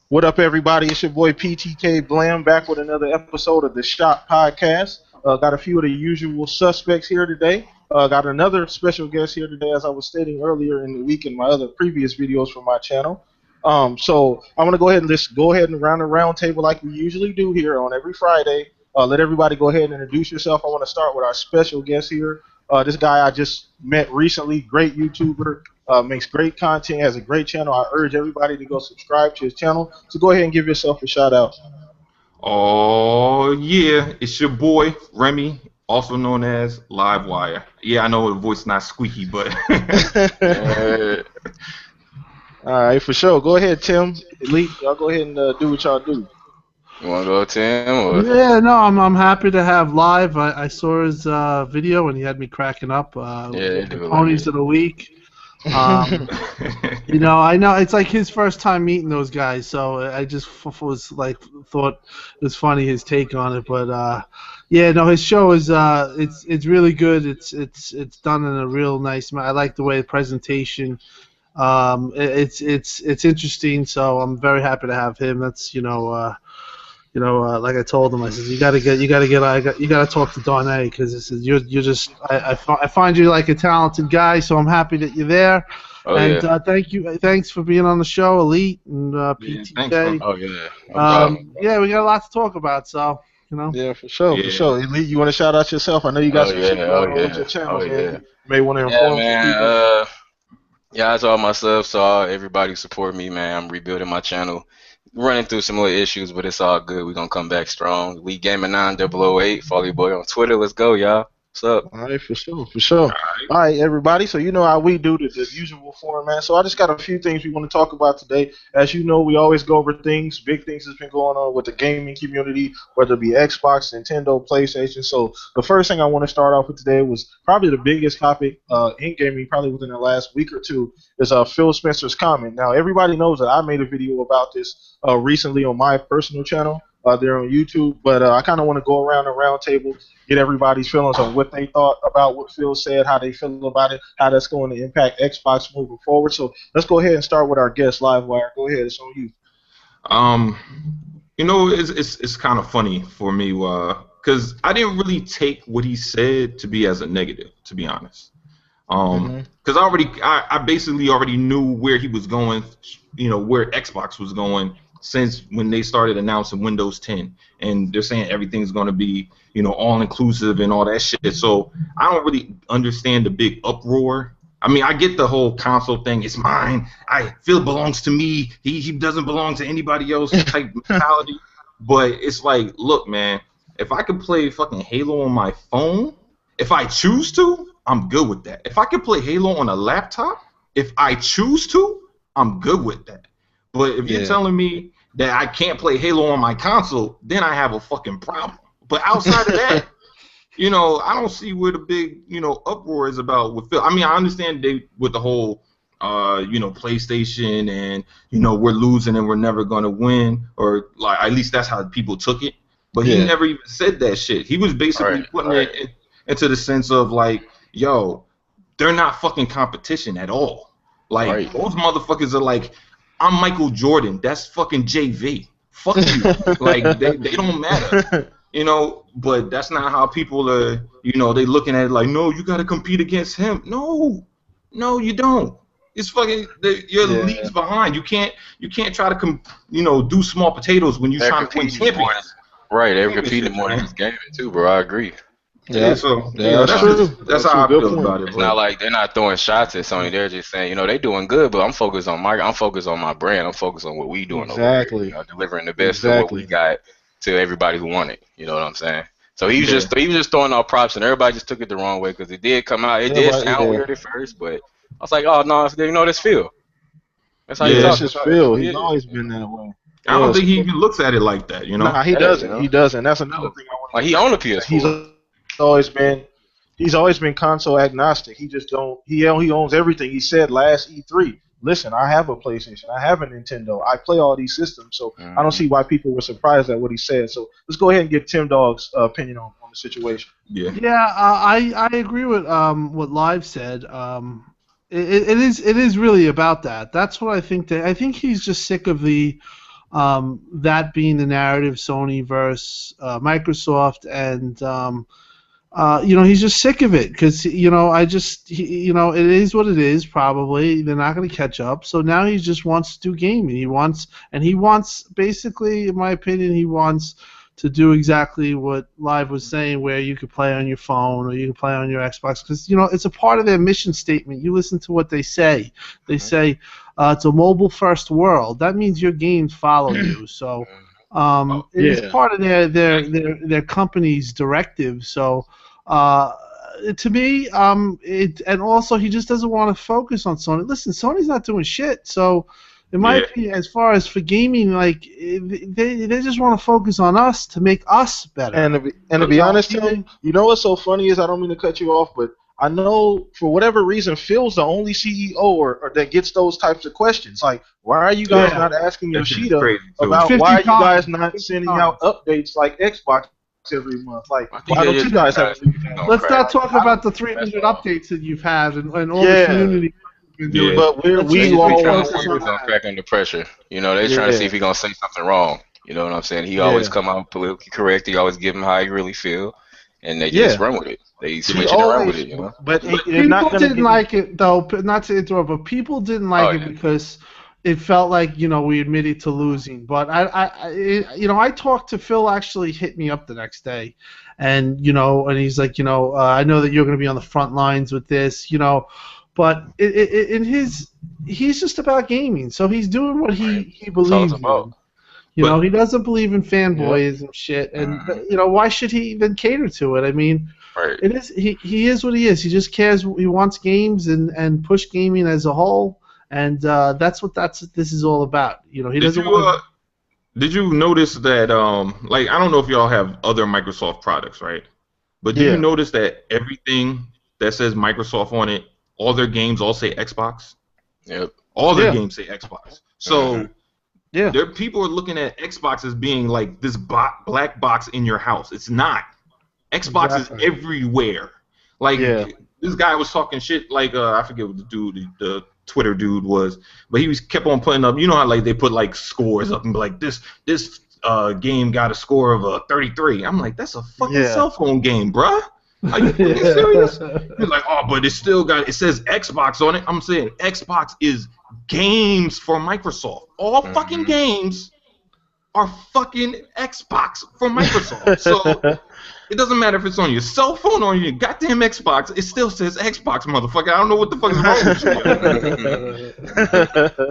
What up, everybody? It's your boy PTK Blam back with another episode of the Shop Podcast. Got a few of the usual suspects here today. Got another special guest here today, as I was stating earlier in the week in my other previous videos from my channel. So I'm gonna go ahead and just go ahead and round the round table like we usually do here on every Friday. Let everybody go ahead and introduce yourself. I want to start with our special guest here. This guy I just met recently, great YouTuber. Makes great content, has a great channel. I urge everybody to go subscribe to his channel. So go ahead and give yourself a shout out. Oh yeah, it's your boy Remy, also known as Livewire. Yeah, I know the voice is not squeaky, but All right, for sure. Go ahead, Tim. Elite, y'all go ahead and do what y'all do. You want to go, Tim? Or? Yeah, no, I'm happy to have live. I saw his video and he had me cracking up. The ponies of the week. You know, I know it's like his first time meeting those guys, so I just thought it was funny his take on it. But yeah, no, his show is it's really good. It's done in a real nice. I like the way the presentation. It's interesting, so I'm very happy to have him. That's like I told him, I said you gotta talk to Darnay because you're just I find you like a talented guy, so I'm happy that you're there. Oh, and yeah. Thanks for being on the show, Elite and PTK. Thanks, oh yeah. Yeah, we got a lot to talk about, so you know. Yeah, for sure, for sure. Elite, you want to shout out yourself? I know you got some shit going on with your channel, man. Yeah. You may want to inform people. Yeah, that's all myself. So everybody support me, man. I'm rebuilding my channel. Running through some little issues, but it's all good. We're gonna come back strong. Elite Gaming 9008. Follow your boy on Twitter. Let's go, y'all. What's up? All right, for sure, for sure. All right, everybody. So you know how we do the usual format. So I just got a few things we want to talk about today. As you know, we always go over things, big things that's been going on with the gaming community, whether it be Xbox, Nintendo, PlayStation. So the first thing I want to start off with today was probably the biggest topic in gaming, probably within the last week or two, is Phil Spencer's comment. Now, everybody knows that I made a video about this recently on my personal channel. There on YouTube, but I kind of want to go around the round table, get everybody's feelings on what they thought about what Phil said, how they feel about it, how that's going to impact Xbox moving forward. So let's go ahead and start with our guest, Livewire. Go ahead, it's on you. You know, it's kind of funny for me, because I didn't really take what he said to be as a negative, to be honest. Because I basically already knew where he was going, you know, where Xbox was going. Since when they started announcing Windows 10, and they're saying everything's going to be, you know, all-inclusive and all that shit. So I don't really understand the big uproar. I mean, I get the whole console thing. It's mine. Phil belongs to me. He doesn't belong to anybody else type mentality. But it's like, look, man, if I could play fucking Halo on my phone, if I choose to, I'm good with that. If I could play Halo on a laptop, if I choose to, I'm good with that. But if you're telling me that I can't play Halo on my console, then I have a fucking problem. But outside of that, you know, I don't see where the big, you know, uproar is about with Phil. I mean, I understand with the whole, you know, PlayStation and, you know, we're losing and we're never going to win, or like at least that's how people took it. But he never even said that shit. He was basically putting it into the sense of like, yo, they're not fucking competition at all. Like, those motherfuckers are like, I'm Michael Jordan. That's fucking JV. Fuck you. Like, they don't matter. You know, but that's not how people are, you know, they looking at it like, no, you got to compete against him. No, you don't. It's fucking, your league's behind. You can't try to, you know, do small potatoes when you're trying to win champions. Right, they're competing more in this gaming too, bro. I agree. Yeah, so that's how I feel about it. It's not like they're not throwing shots at Sony. They're just saying, you know, they're doing good, but I'm focused on my brand. I'm focused on what we doing over here, you know, delivering the best of what we got to everybody who want it. You know what I'm saying? So he was just throwing out props, and everybody just took it the wrong way because it did come out. It did sound weird at first, but I was like, oh no, you know, that's Phil. That's how that's just Phil. He's always been that way. I don't think he even looks at it like that. You know? Nah, he doesn't. You know? He doesn't. That's another thing I want. Like he owned a PS4. He's always been console agnostic. He just don't. He owns everything. He said last E3, listen, I have a PlayStation, I have a Nintendo, I play all these systems, so I don't see why people were surprised at what he said. So let's go ahead and get Tim Dog's opinion on the situation. I agree with what Live said. It is really about that. That's what I think. I think he's just sick of the that being the narrative, Sony versus Microsoft, and he's just sick of it because it is what it is. Probably they're not going to catch up. So now he just wants to do gaming. He wants basically, in my opinion, he wants to do exactly what Live was saying, where you could play on your phone or you can play on your Xbox, because it's a part of their mission statement. You listen to what they say. They say it's a mobile-first world. That means your games follow you. So it is part of their company's directive. So to me, and also he just doesn't want to focus on Sony. Listen, Sony's not doing shit. So in my opinion, as far as for gaming, like they just want to focus on us to make us better. And to be honest, Tim, what's so funny is, I don't mean to cut you off, but I know for whatever reason Phil's the only CEO or that gets those types of questions. Like, why are you guys not asking Yoshida about why are you guys not sending out updates like Xbox every month? Like, why don't you guys have? Let's not talk about the 300 updates that you've had and all the community. Yeah, but we all on crack under pressure. They're trying to see if he's gonna say something wrong. You know what I'm saying? He always come out politically correct. He always give him how he really feel, and they just run with it. They switch it around with it. But people didn't like it, though. Not to interrupt, but people didn't like it because it felt like we admitted to losing. But I talked to Phil. Actually, hit me up the next day, and and he's like, I know that you're going to be on the front lines with this, But he's just about gaming, so he's doing what he believes in. He doesn't believe in fanboyism shit, and why should he even cater to it? I mean, it is he is what he is. He just cares. He wants games and push gaming as a whole, and that's what this is all about. He doesn't want. Did you notice that? I don't know if y'all have other Microsoft products, right? But did you notice that everything that says Microsoft on it, all their games all say Xbox? Yep. All their games say Xbox. So there people are looking at Xbox as being like this black box in your house. It's not. Xbox is everywhere. Like this guy was talking shit. Like I forget what the Twitter dude was, but he kept on putting up. You know how like they put like scores up and be like this game got a score of 33. I'm like, that's a fucking cell phone game, bruh. Are you serious? He's like, oh, but it says Xbox on it. I'm saying Xbox is games for Microsoft. All fucking games are fucking Xbox for Microsoft. So it doesn't matter if it's on your cell phone or on your goddamn Xbox. It still says Xbox, motherfucker. I don't know what the fuck is wrong with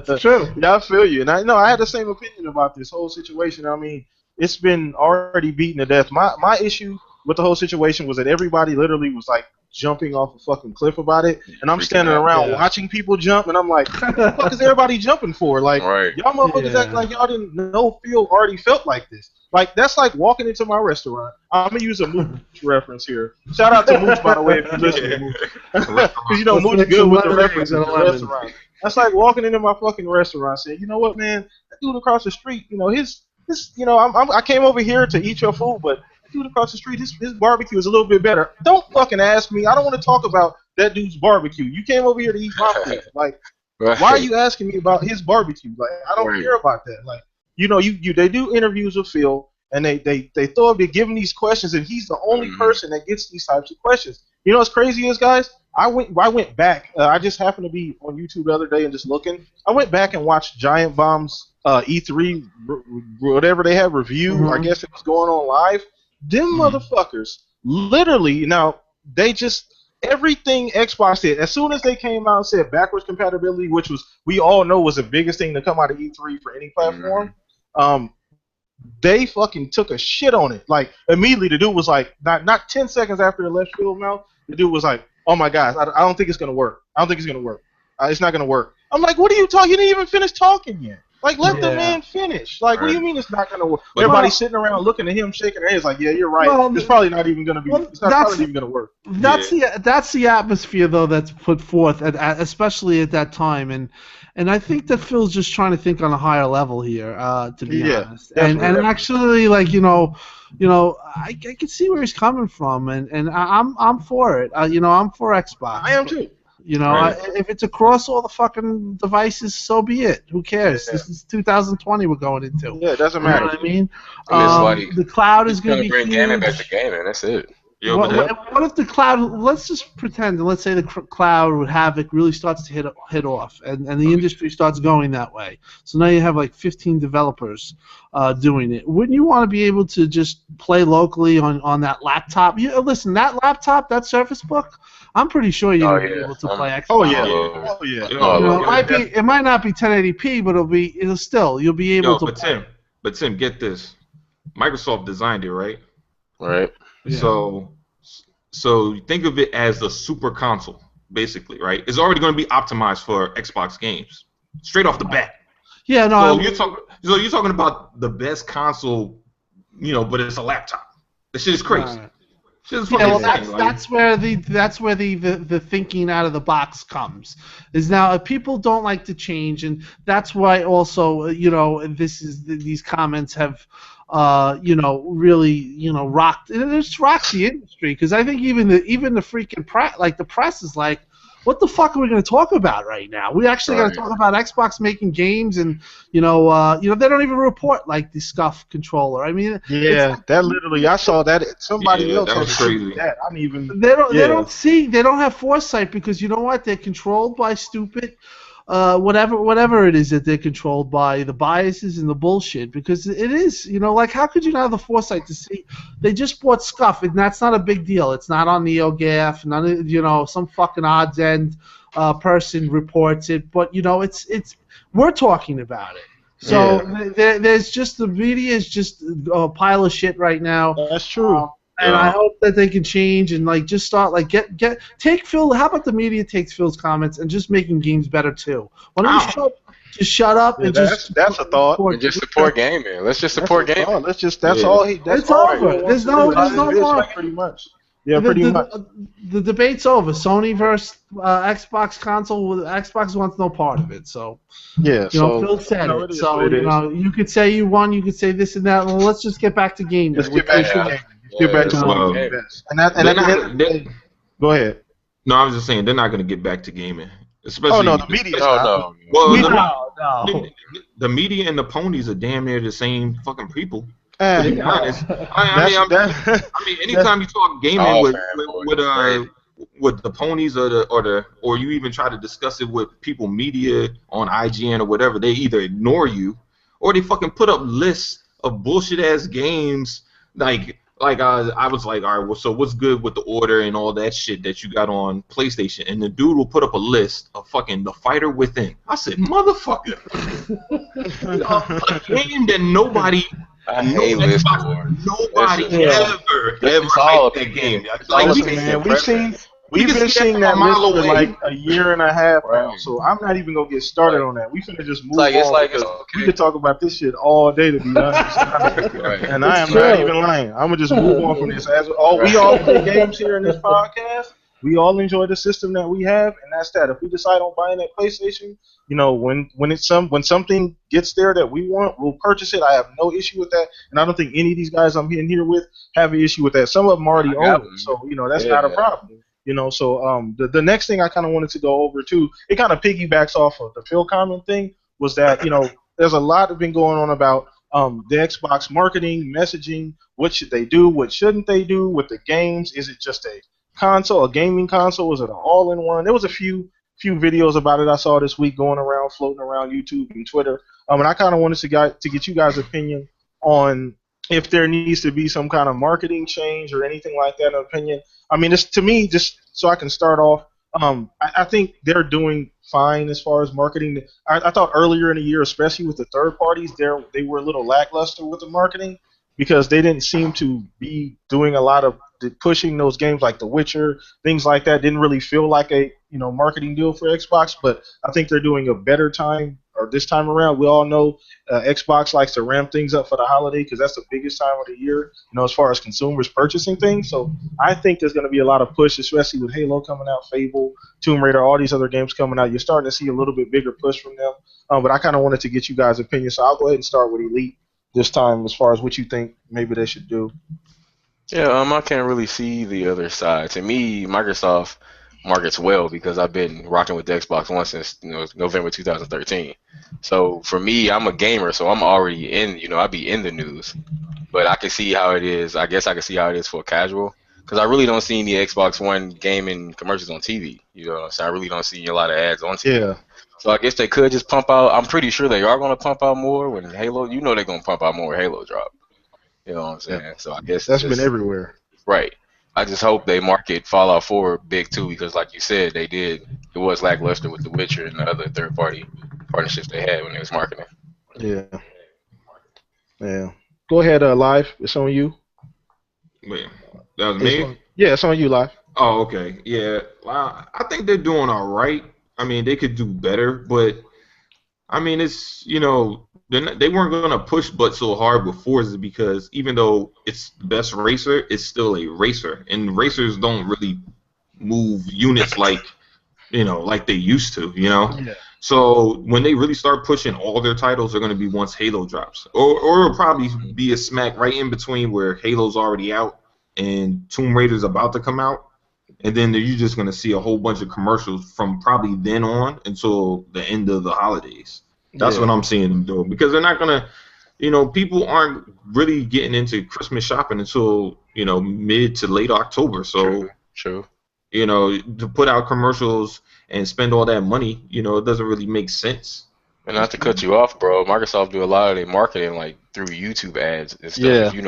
you. It's true. Yeah, I feel you. And I had the same opinion about this whole situation. I mean, it's been already beaten to death. My issue with the whole situation was that everybody literally was like jumping off a fucking cliff about it, and I'm standing around watching people jump, and I'm like, what the fuck is everybody jumping for? Like, y'all motherfuckers act like y'all didn't know Phil already felt like this. Like, that's like walking into my restaurant. I'm going to use a Mooch reference here. Shout out to Mooch, by the way, if you're listening. Because, Mooch good with the reference in the restaurant. That's like walking into my fucking restaurant saying, you know what, man, that dude across the street, I came over here to eat your food, but dude across the street, his barbecue is a little bit better. Don't fucking ask me. I don't want to talk about that dude's barbecue. You came over here to eat my food. Like, why are you asking me about his barbecue? Like, I don't care about that. Like, they do interviews with Phil, and they throw up, they give him these questions, and he's the only person that gets these types of questions. You know what's crazy is, guys? I went back. I just happened to be on YouTube the other day and just looking. I went back and watched Giant Bomb's E3, whatever they have review. I guess it was going on live. Them motherfuckers, literally, they just, everything Xbox did, as soon as they came out and said backwards compatibility, which we all know was the biggest thing to come out of E3 for any platform, they fucking took a shit on it. Like, immediately, the dude was like, not 10 seconds after it left Phil's mouth, the dude was like, oh my gosh, I don't think it's going to work. I don't think it's going to work. It's not going to work. I'm like, what are you talking? You didn't even finish talking yet. Like, let the man finish. Like, what do you mean it's not going to work? Everybody's sitting around looking at him, shaking their heads like, yeah, you're right. It's probably not even going to be. It's not probably even going to work. That's the atmosphere, though, that's put forth, especially at that time. And I think that Phil's just trying to think on a higher level here, to be honest. And actually, like, I can see where he's coming from, and I'm for it. I'm for Xbox. I am too. You know, if it's across all the fucking devices, so be it. Who cares? Yeah. This is 2020 we're going into. Yeah, it doesn't matter. You know what I mean? The cloud is going to be bring huge. gaming back to gaming. That's it. What if the cloud? Let's just pretend. Let's say the cloud with Havoc really starts to hit off, and the industry starts going that way. So now you have like 15 developers doing it. Wouldn't you want to be able to just play locally on that laptop? Listen, that laptop, that Surface Book, I'm pretty sure you're gonna be able to play Xbox. Oh yeah. You know, it might not be 1080p, but you'll be able to. But Tim, get this. Microsoft designed it, right? Right. Yeah. So think of it as a super console, basically, right? It's already going to be optimized for Xbox games, straight off the bat. Yeah, no. So you're talking about the best console, you know, but it's a laptop. This shit is crazy. That's where the thinking out of the box comes. Is now if people don't like to change, and that's why also these comments have. Really, rocked. It's rocked the industry because I think even the freaking the press is like, what the fuck are we going to talk about right now? We actually got to talk about Xbox making games, and they don't even report like the SCUF controller. I mean, that literally, I saw that somebody else that was crazy. That I didn't even. They don't have foresight because you know what? They're controlled by stupid. Whatever it is that they're controlled by, the biases and the bullshit, because it is, how could you not have the foresight to see? They just bought SCUF, and that's not a big deal. It's not on NeoGAF, some fucking odds end person reports it, but it's we're talking about it. So there's just the media is just a pile of shit right now. That's true. And I hope that they can change and just start take Phil. How about the media takes Phil's comments and just making games better too? Why don't you just shut up and that's a thought. And just support gaming. Let's just support gaming. That's all. It's over. There's no more. Pretty much. Yeah, pretty much. The debate's over. Sony versus Xbox console. Xbox wants no part of it. So Phil said it. So you could say you won. You could say this and that. Well, let's just get back to gaming. Let's get back to gaming. Get back to go ahead. No, I was just saying they're not going to get back to gaming. Especially, the media. No. Well, the media and the ponies are damn near the same fucking people. To be honest, I mean, anytime you talk gaming with the ponies or you even try to discuss it with people, media on IGN or whatever, they either ignore you or they fucking put up lists of bullshit ass games I was like, all right, well, so what's good with the order and all that shit that you got on PlayStation? And the dude will put up a list of fucking The Fighter Within. I said, motherfucker. A game that nobody ever hyped that game. We've been seeing that list for like a year and a half now, so I'm not even gonna get started on that. We finna just move on. We could talk about this shit all day, to be honest. And I am not even lying. I'm gonna just move on from this. We all play games here in this podcast. We all enjoy the system that we have, and that's that. If we decide on buying that PlayStation, when something gets there that we want, we'll purchase it. I have no issue with that, and I don't think any of these guys I'm in here with have an issue with that. Some of them already own it, so that's not a problem. So the next thing I kind of wanted to go over too, it kind of piggybacks off of the Phil comment thing, was that there's a lot that's been going on about the Xbox marketing, messaging. What should they do? What shouldn't they do with the games? Is it just a console, a gaming console? Is it an all-in-one? There was a few videos about it I saw this week going around, floating around YouTube and Twitter. And I kind of wanted to get you guys' opinion on if there needs to be some kind of marketing change or anything like that. An opinion. I mean, it's, to me, just so I can start off, I think they're doing fine as far as marketing. I thought earlier in the year, especially with the third parties, they were a little lackluster with the marketing because they didn't seem to be doing a lot of pushing those games like The Witcher, things like that. Didn't really feel like a marketing deal for Xbox, but I think they're doing a better time. Or this time around, we all know Xbox likes to ramp things up for the holiday because that's the biggest time of the year, as far as consumers purchasing things. So I think there's going to be a lot of push, especially with Halo coming out, Fable, Tomb Raider, all these other games coming out. You're starting to see a little bit bigger push from them. But I kind of wanted to get you guys' opinion, so I'll go ahead and start with Elite this time as far as what you think maybe they should do. Yeah, I can't really see the other side. To me, Microsoft markets well because I've been rocking with the Xbox One since November 2013. So for me, I'm a gamer, so I'm already in. I be in the news, but I can see how it is. I guess I can see how it is for a casual because I really don't see any Xbox One gaming commercials on TV. You know what I'm saying? I really don't see a lot of ads on TV. Yeah. So I guess they could just pump out. I'm pretty sure they are going to pump out more when Halo. They're going to pump out more when Halo drop. You know what I'm saying? Yeah. So I guess that's been everywhere. Right. I just hope they market Fallout 4 big too, because like you said, they did. It was lackluster with The Witcher and the other third-party partnerships they had when they was marketing. Yeah. Yeah. Go ahead, Live. It's on you. Wait, that was me? Yeah, it's on you, Live. Oh, okay. Yeah. I think they're doing all right. I mean, they could do better, but I mean, it's they weren't gonna push butt so hard with Forza because even though it's the best racer, it's still a racer, and racers don't really move units like they used to. Yeah. So when they really start pushing all their titles, are going to be once Halo drops, or it'll probably be a smack right in between where Halo's already out and Tomb Raider's about to come out, and then you're just going to see a whole bunch of commercials from probably then on until the end of the holidays. That's what I'm seeing them doing because they're not going to, people aren't really getting into Christmas shopping until mid to late October. So True. To put out commercials and spend all that money, it doesn't really make sense. And not to cut you off, bro, Microsoft do a lot of their marketing like through YouTube ads and stuff. Yeah. If you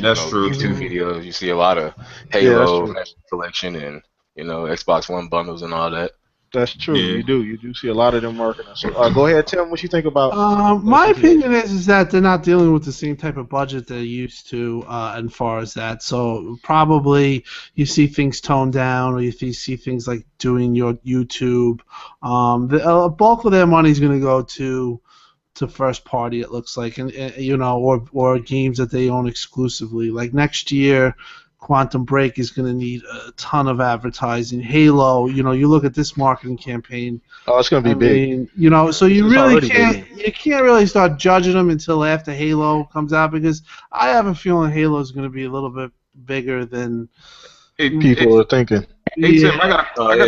that's true. YouTube videos, you see a lot of Halo Collection and Xbox One bundles and all that. That's true. Yeah. You do see a lot of them marketing. So go ahead, Tim. What you think about? My opinion is that they're not dealing with the same type of budget they're used to, as far as that. So probably you see things toned down, or you see things like doing your YouTube. The bulk of their money is going to go to first party. It looks like, and or games that they own exclusively. Like next year, Quantum Break is going to need a ton of advertising. Halo, you look at this marketing campaign. Oh, it's going to be big. So you really can't really start judging them until after Halo comes out, because I have a feeling Halo is going to be a little bit bigger than people are thinking. Hey Tim, I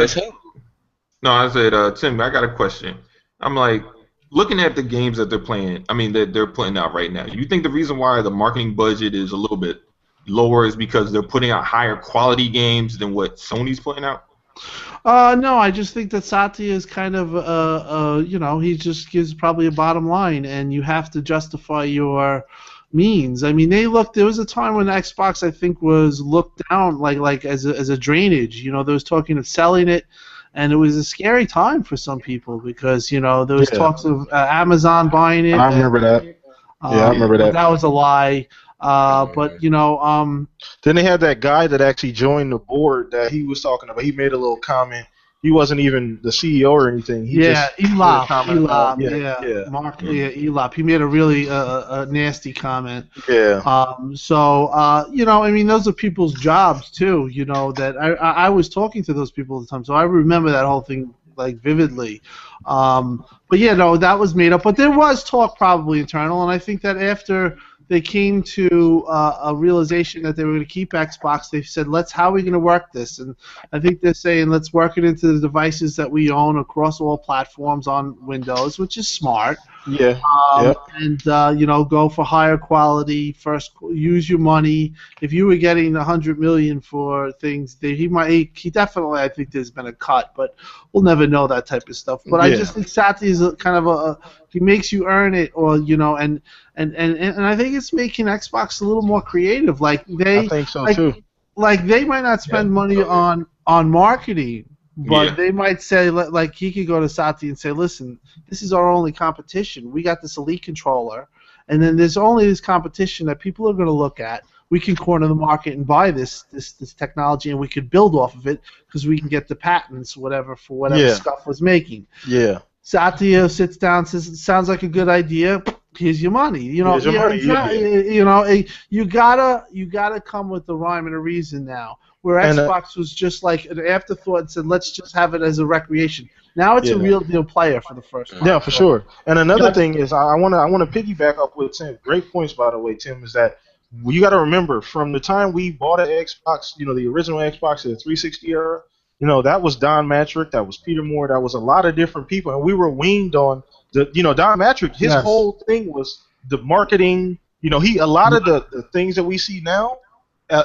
said Tim, I got a question. I'm like, looking at the games that they're playing, that they're putting out right now. You think the reason why the marketing budget is a little bit lower is because they're putting out higher quality games than what Sony's putting out? No, I just think that Satya is kind of, he just gives probably a bottom line, and you have to justify your means. There was a time when Xbox, I think, was looked down like as a drainage. They was talking of selling it, and it was a scary time for some people because, there was talks of Amazon buying it. I remember that. I remember that. That was a lie. But then they had that guy that actually joined the board that he was talking about. He made a little comment. He wasn't even the CEO or anything. Elop. Mark. Yeah, Elop. He made a really a nasty comment. Yeah. Those are people's jobs too. That I was talking to those people at the time, so I remember that whole thing vividly. That was made up. But there was talk probably internal, and I think that after they came to a realization that they were going to keep Xbox, they said, how are we going to work this? And I think they're saying, let's work it into the devices that we own across all platforms on Windows, which is smart. Yeah. And go for higher quality. First, use your money. If you were getting $100 million for things, he definitely. I think there's been a cut, but we'll never know that type of stuff. But I just think Satya is kind of he makes you earn it, or and I think it's making Xbox a little more creative. I think so too. They might not spend money on marketing. But they might say, he could go to Satya and say, listen, this is our only competition. We got this Elite controller, and then there's only this competition that people are going to look at. We can corner the market and buy this technology, and we could build off of it because we can get the patents, whatever Scuff was making. Yeah. Satya sits down, says, it sounds like a good idea. Here's your money. Here's your money. You gotta come with the rhyme and a reason now. Where Xbox was just like an afterthought and said, let's just have it as a recreation. Now it's a real deal player for the first time. Yeah, for sure. And another thing is, I want to piggyback up with Tim. Great points, by the way, Tim. Is that you got to remember from the time we bought an Xbox, the original Xbox, the 360 era. You know, that was Don Matrick, that was Peter Moore, that was a lot of different people, and we were weaned on the. You know, Don Matrick, his whole thing was the marketing. You know, a lot of the things that we see now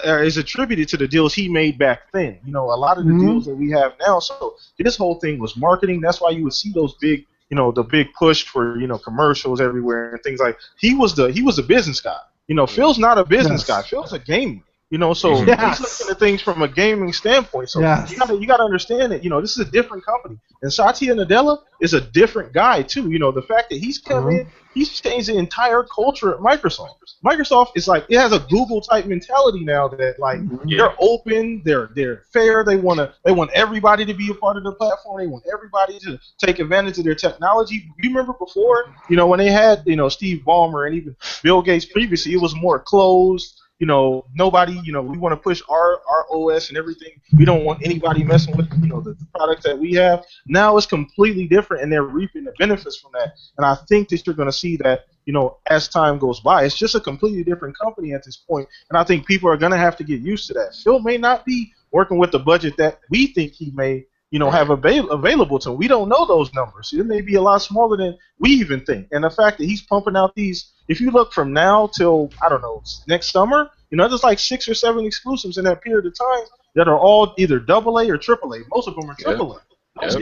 is attributed to the deals he made back then. You know, a lot of the deals that we have now. So his whole thing was marketing. That's why you would see those big, you know, the big push for, you know, commercials everywhere and things like. He was a business guy. You know, Phil's not a business guy. Phil's a gamer. You know, so he's looking at things from a gaming standpoint. So you gotta understand that, you know, this is a different company. And Satya Nadella is a different guy too. You know, the fact that he's come in, he's changed the entire culture at Microsoft. Microsoft is like, it has a Google type mentality now that like they're open, they're fair, they want everybody to be a part of the platform, they want everybody to take advantage of their technology. You remember before, you know, when they had, you know, Steve Ballmer and even Bill Gates previously, it was more closed. You know, nobody, you know, we want to push our OS and everything. We don't want anybody messing with, you know, the products that we have. Now it's completely different, and they're reaping the benefits from that. And I think that you're going to see that, you know, as time goes by. It's just a completely different company at this point, and I think people are going to have to get used to that. Phil may not be working with the budget that we think he may, you know, have available to him. We don't know those numbers. It may be a lot smaller than we even think. And the fact that he's pumping out these, if you look from now till, I don't know, next summer, you know, there's like 6 or 7 exclusives in that period of time that are all either AA or AAA. Most of them are AAA.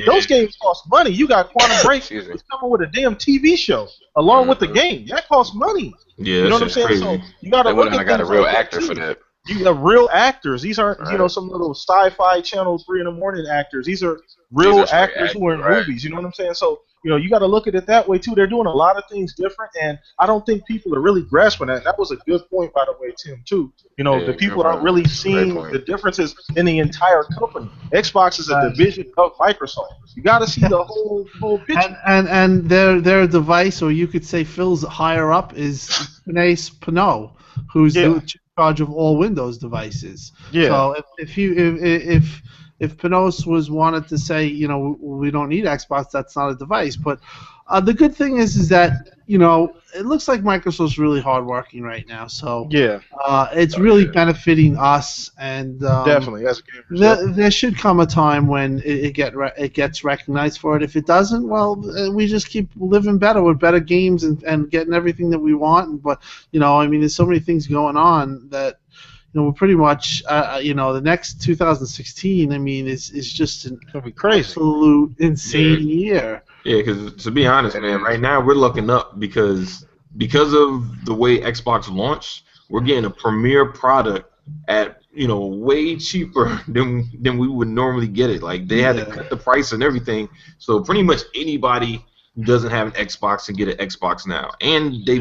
Those games cost money. You got Quantum Break is coming with a damn TV show along with the game. That costs money. Yeah, you know what I'm saying? Crazy. So you got to look at got a real actor for that. You have real actors. These aren't, you know, some little sci-fi channel 3 in the morning actors. These are real actors who are in movies. You know what I'm saying? So, you know, you got to look at it that way too. They're doing a lot of things different, and I don't think people are really grasping that. That was a good point, by the way, Tim, too. You know, the people aren't really seeing the differences in the entire company. Xbox is a division of Microsoft. You got to see the whole picture. And their device, or you could say Phil's higher up, is Pinay Pinot, who's in charge of all Windows devices. Yeah. So if Panos wanted to say, you know, we don't need Xbox, that's not a device. But the good thing is that, you know, it looks like Microsoft's really hardworking right now. So it's really benefiting us, and definitely as gamers. There should come a time when it gets recognized for it. If it doesn't, well, we just keep living better with better games and getting everything that we want. But you know, I mean, there's so many things going on that, you know, we're pretty much, you know, the next 2016, I mean, is just an absolute insane year. Yeah, because to be honest, man, right now we're looking up because of the way Xbox launched, we're getting a premier product at, you know, way cheaper than we would normally get it. Like, they had to cut the price and everything, so pretty much anybody who doesn't have an Xbox can get an Xbox now. And they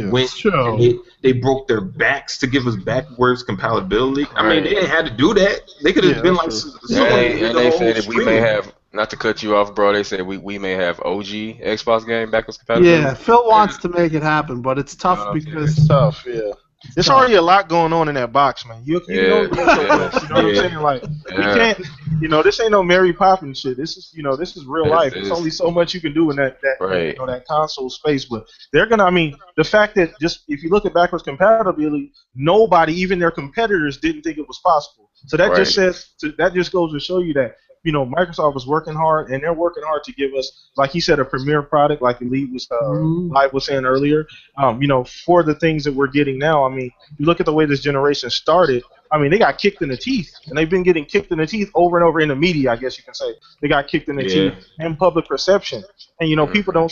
they broke their backs to give us backwards compatibility. I mean, they had to do that. They could have been like, and they said that we may have, not to cut you off, bro, they said we may have OG Xbox game backwards compatibility. Yeah, Phil wants to make it happen, but it's tough because it's tough. There's already a lot going on in that box, man. You know what I'm saying? Like, you can't, you know, this ain't no Mary Poppins shit. This is, you know, this is real life. There's only so much you can do in that you know, that console space. But they're gonna, I mean, the fact that just if you look at backwards compatibility, nobody, even their competitors, didn't think it was possible. So that just says, that just goes to show you that, you know, Microsoft was working hard, and they're working hard to give us, like he said, a premier product, like Elite was, Live was saying earlier. You know, for the things that we're getting now. I mean, you look at the way this generation started. I mean, they got kicked in the teeth, and they've been getting kicked in the teeth over and over in the media, I guess you can say. They got kicked in the teeth in public perception, and you know, people don't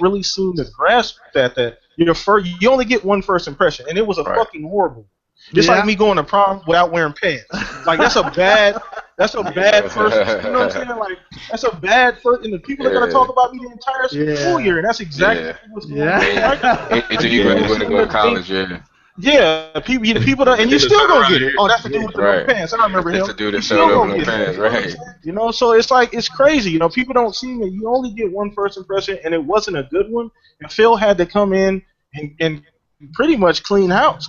really seem to grasp that you only get one first impression, and it was a fucking horrible. Just like me going to prom without wearing pants. Like, that's a bad first, you know what I'm saying? Like, that's a bad first, and the people are going to talk about me the entire school year, and that's exactly what's going on. Until you graduate and go to college, people don't, and you still gonna get it. Oh, that's the dude with the no pants. I remember him. That's the dude that showed up with no pants, right? You know, so it's like, it's crazy. You know, people don't see that you only get one first impression, and it wasn't a good one. And Phil had to come in and pretty much clean up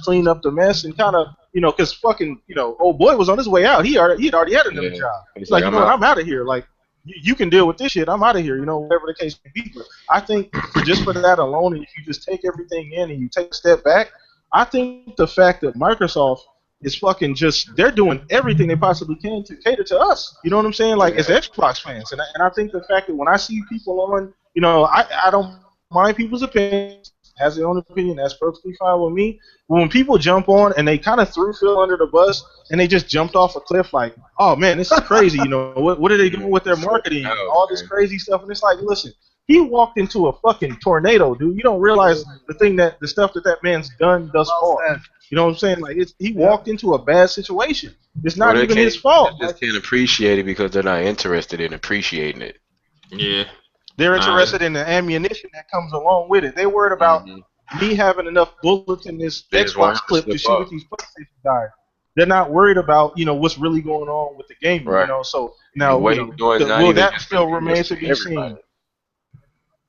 the mess, and kind of, you know, because fucking, you know, old boy was on his way out. He'd already had another job. He's like, you know what, I'm out of here. Like, you can deal with this shit. I'm out of here. You know, whatever the case may be. But I think just for that alone, and if you just take everything in and you take a step back, I think the fact that Microsoft is fucking just, they're doing everything they possibly can to cater to us. You know what I'm saying? Like, as Xbox fans. And I think the fact that when I see people on, I don't mind people's opinions, has their own opinion, that's perfectly fine with me. But when people jump on and they kind of threw Phil under the bus and they just jumped off a cliff like, oh man, this is crazy, what are they doing with their marketing? All this crazy stuff. And it's like, listen, he walked into a fucking tornado, dude. You don't realize the stuff that man's done thus far. You know what I'm saying? Like, he walked into a bad situation. It's not even his fault. They just can't appreciate it because they're not interested in appreciating it. Yeah. They're interested in the ammunition that comes along with it. They're worried about me having enough bullets in this Xbox clip to shoot at these PlayStation guys. They're not worried about, what's really going on with the game. Right. So now, will that still remain to be seen?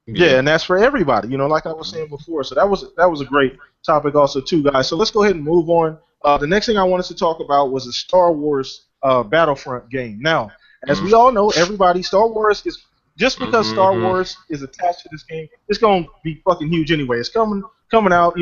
Yeah, and that's for everybody, like I was saying before. So that was a great topic also too, guys. So let's go ahead and move on. The next thing I wanted to talk about was a Star Wars Battlefront game. Now, as we all know, Star Wars is, just because Star Wars is attached to this game, it's going to be fucking huge anyway. It's coming out,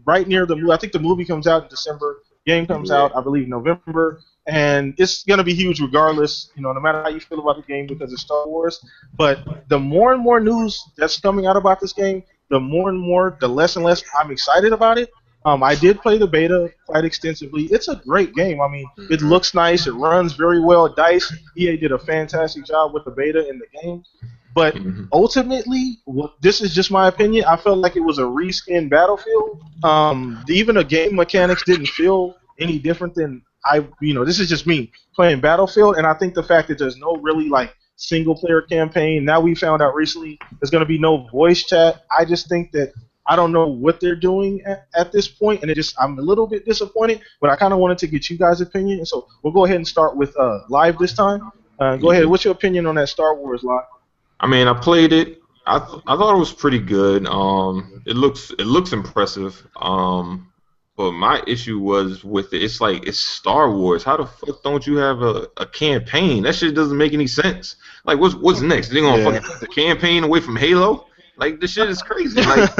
right near the movie. I think the movie comes out in December. Game comes out, I believe, November. And it's going to be huge regardless, no matter how you feel about the game because it's Star Wars. But the more and more news that's coming out about this game, the less and less I'm excited about it. I did play the beta quite extensively. It's a great game. I mean, it looks nice. It runs very well. DICE, EA did a fantastic job with the beta in the game. But ultimately, this is just my opinion, I felt like it was a reskin Battlefield. Even the game mechanics didn't feel any different than this is just me playing Battlefield. And I think the fact that there's no really, single-player campaign, now we found out recently there's going to be no voice chat. I just think that I don't know what they're doing at this point, and I'm a little bit disappointed, but I kind of wanted to get you guys' opinion. And so we'll go ahead and start with Live this time. Go ahead. What's your opinion on that Star Wars, Live? I mean, I played it. I thought it was pretty good. It looks impressive. But my issue was with it. It's Star Wars. How the fuck don't you have a campaign? That shit doesn't make any sense. Like, what's next? They gonna fucking take the campaign away from Halo? Like, this shit is crazy. Like,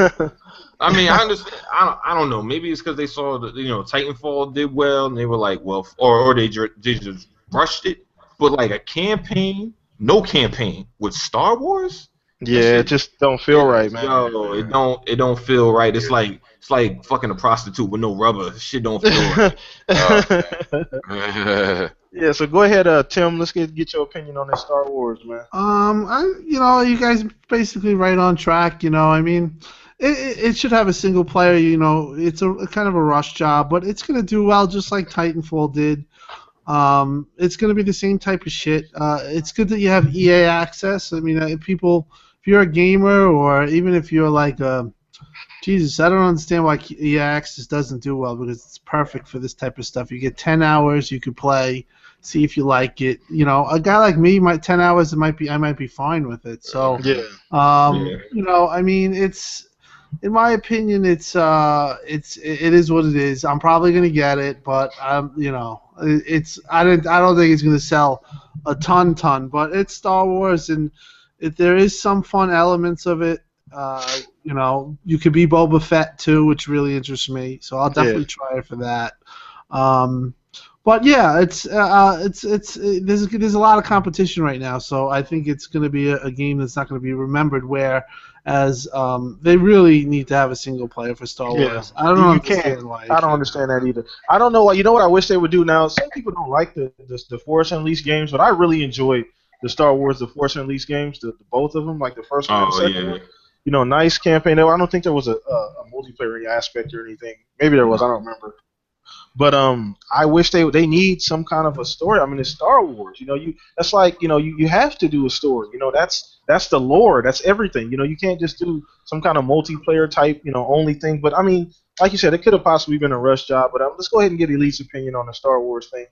I mean, I understand. I don't know. Maybe it's because they saw that Titanfall did well, and they were like, well, or they just rushed it. But like a campaign, no campaign with Star Wars. Yeah, it just don't feel right, man. Yo, it don't feel right. It's like fucking a prostitute with no rubber. Shit don't feel right. Yeah, so go ahead, Tim. Let's get your opinion on this Star Wars, man. You guys basically right on track. I mean, it should have a single player. It's a kind of a rush job, but it's gonna do well, just like Titanfall did. It's gonna be the same type of shit. It's good that you have EA access. I mean, if you're a gamer, or even if you're like Jesus, I don't understand why EA Access doesn't do well, because it's perfect for this type of stuff. You get 10 hours, you could play, see if you like it. A guy like me, 10 hours, I might be fine with it. So, I mean, it's, in my opinion, it is what it is. I'm probably gonna get it, but I don't think it's gonna sell a ton. But it's Star Wars, and there is some fun elements of it. You could be Boba Fett too, which really interests me. So I'll definitely try it for that. But yeah, there's a lot of competition right now, so I think it's going to be a game that's not going to be remembered. Whereas they really need to have a single player for Star Wars. I don't understand why. I don't understand that either. I don't know why. You know what I wish they would do now? Some people don't like the Force Unleashed games, but I really enjoyed the Star Wars, the Force Unleashed games, the both of them, like the first one and the second one. Nice campaign. I don't think there was a multiplayer aspect or anything. Maybe there was. I don't remember. But I wish they need some kind of a story. I mean, it's Star Wars. That's like you have to do a story. That's the lore. That's everything. You can't just do some kind of multiplayer type only thing. But I mean, like you said, it could have possibly been a rush job. But let's go ahead and get Elite's opinion on the Star Wars thing.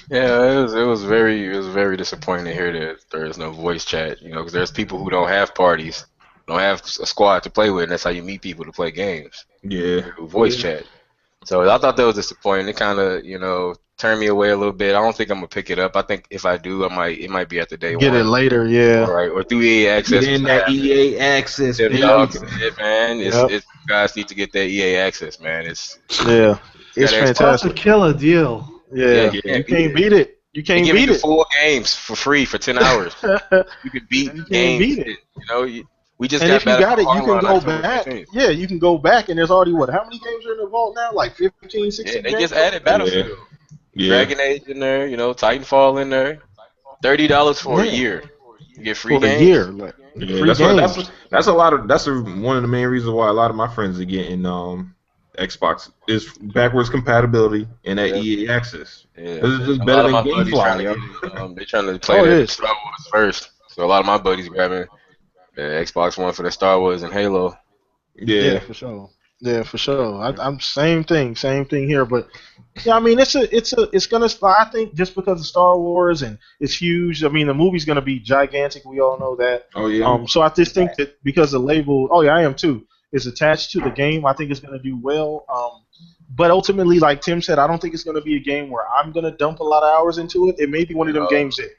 Yeah, it was very disappointing to hear that there is no voice chat. Because there's people who don't have parties, don't have a squad to play with, and that's how you meet people to play games. Yeah, voice chat. So I thought that was disappointing. It kind of, turned me away a little bit. I don't think I'm gonna pick it up. I think if I do, it might be at the day one. Get it later, yeah. Right, or through EA Access. Get in that EA Access, man. You guys need to get that EA Access, man. It's fantastic. That's a killer deal. Yeah. You can't beat it. You can't beat it. 4 games for free for 10 hours. You can beat games. You know, we just and got if you got it, you can go back. 15. Yeah, you can go back, and there's already how many games are in the vault now? Like 15, 16 Yeah, they games? just added Battlefield. Yeah. Dragon Age in there, you know, Titanfall in there. $30 for a year. You get free games. For a year. Like, free games. That's a lot of. That's one of the main reasons why a lot of my friends are getting Xbox is backwards compatibility and that EA access. Yeah, it's just better than GameFly. They're trying to play the Star Wars first, so a lot of my buddies grabbing the Xbox One for the Star Wars and Halo. Yeah, for sure. Yeah, for sure. I'm same thing here. But yeah, I mean, it's gonna. I think just because of Star Wars and it's huge. I mean, the movie's gonna be gigantic. We all know that. Oh yeah. So I just think that because the label. Oh yeah, I am too. Is attached to the game. I think it's going to do well. But ultimately, like Tim said, I don't think it's going to be a game where I'm going to dump a lot of hours into it. It may be one of them games that,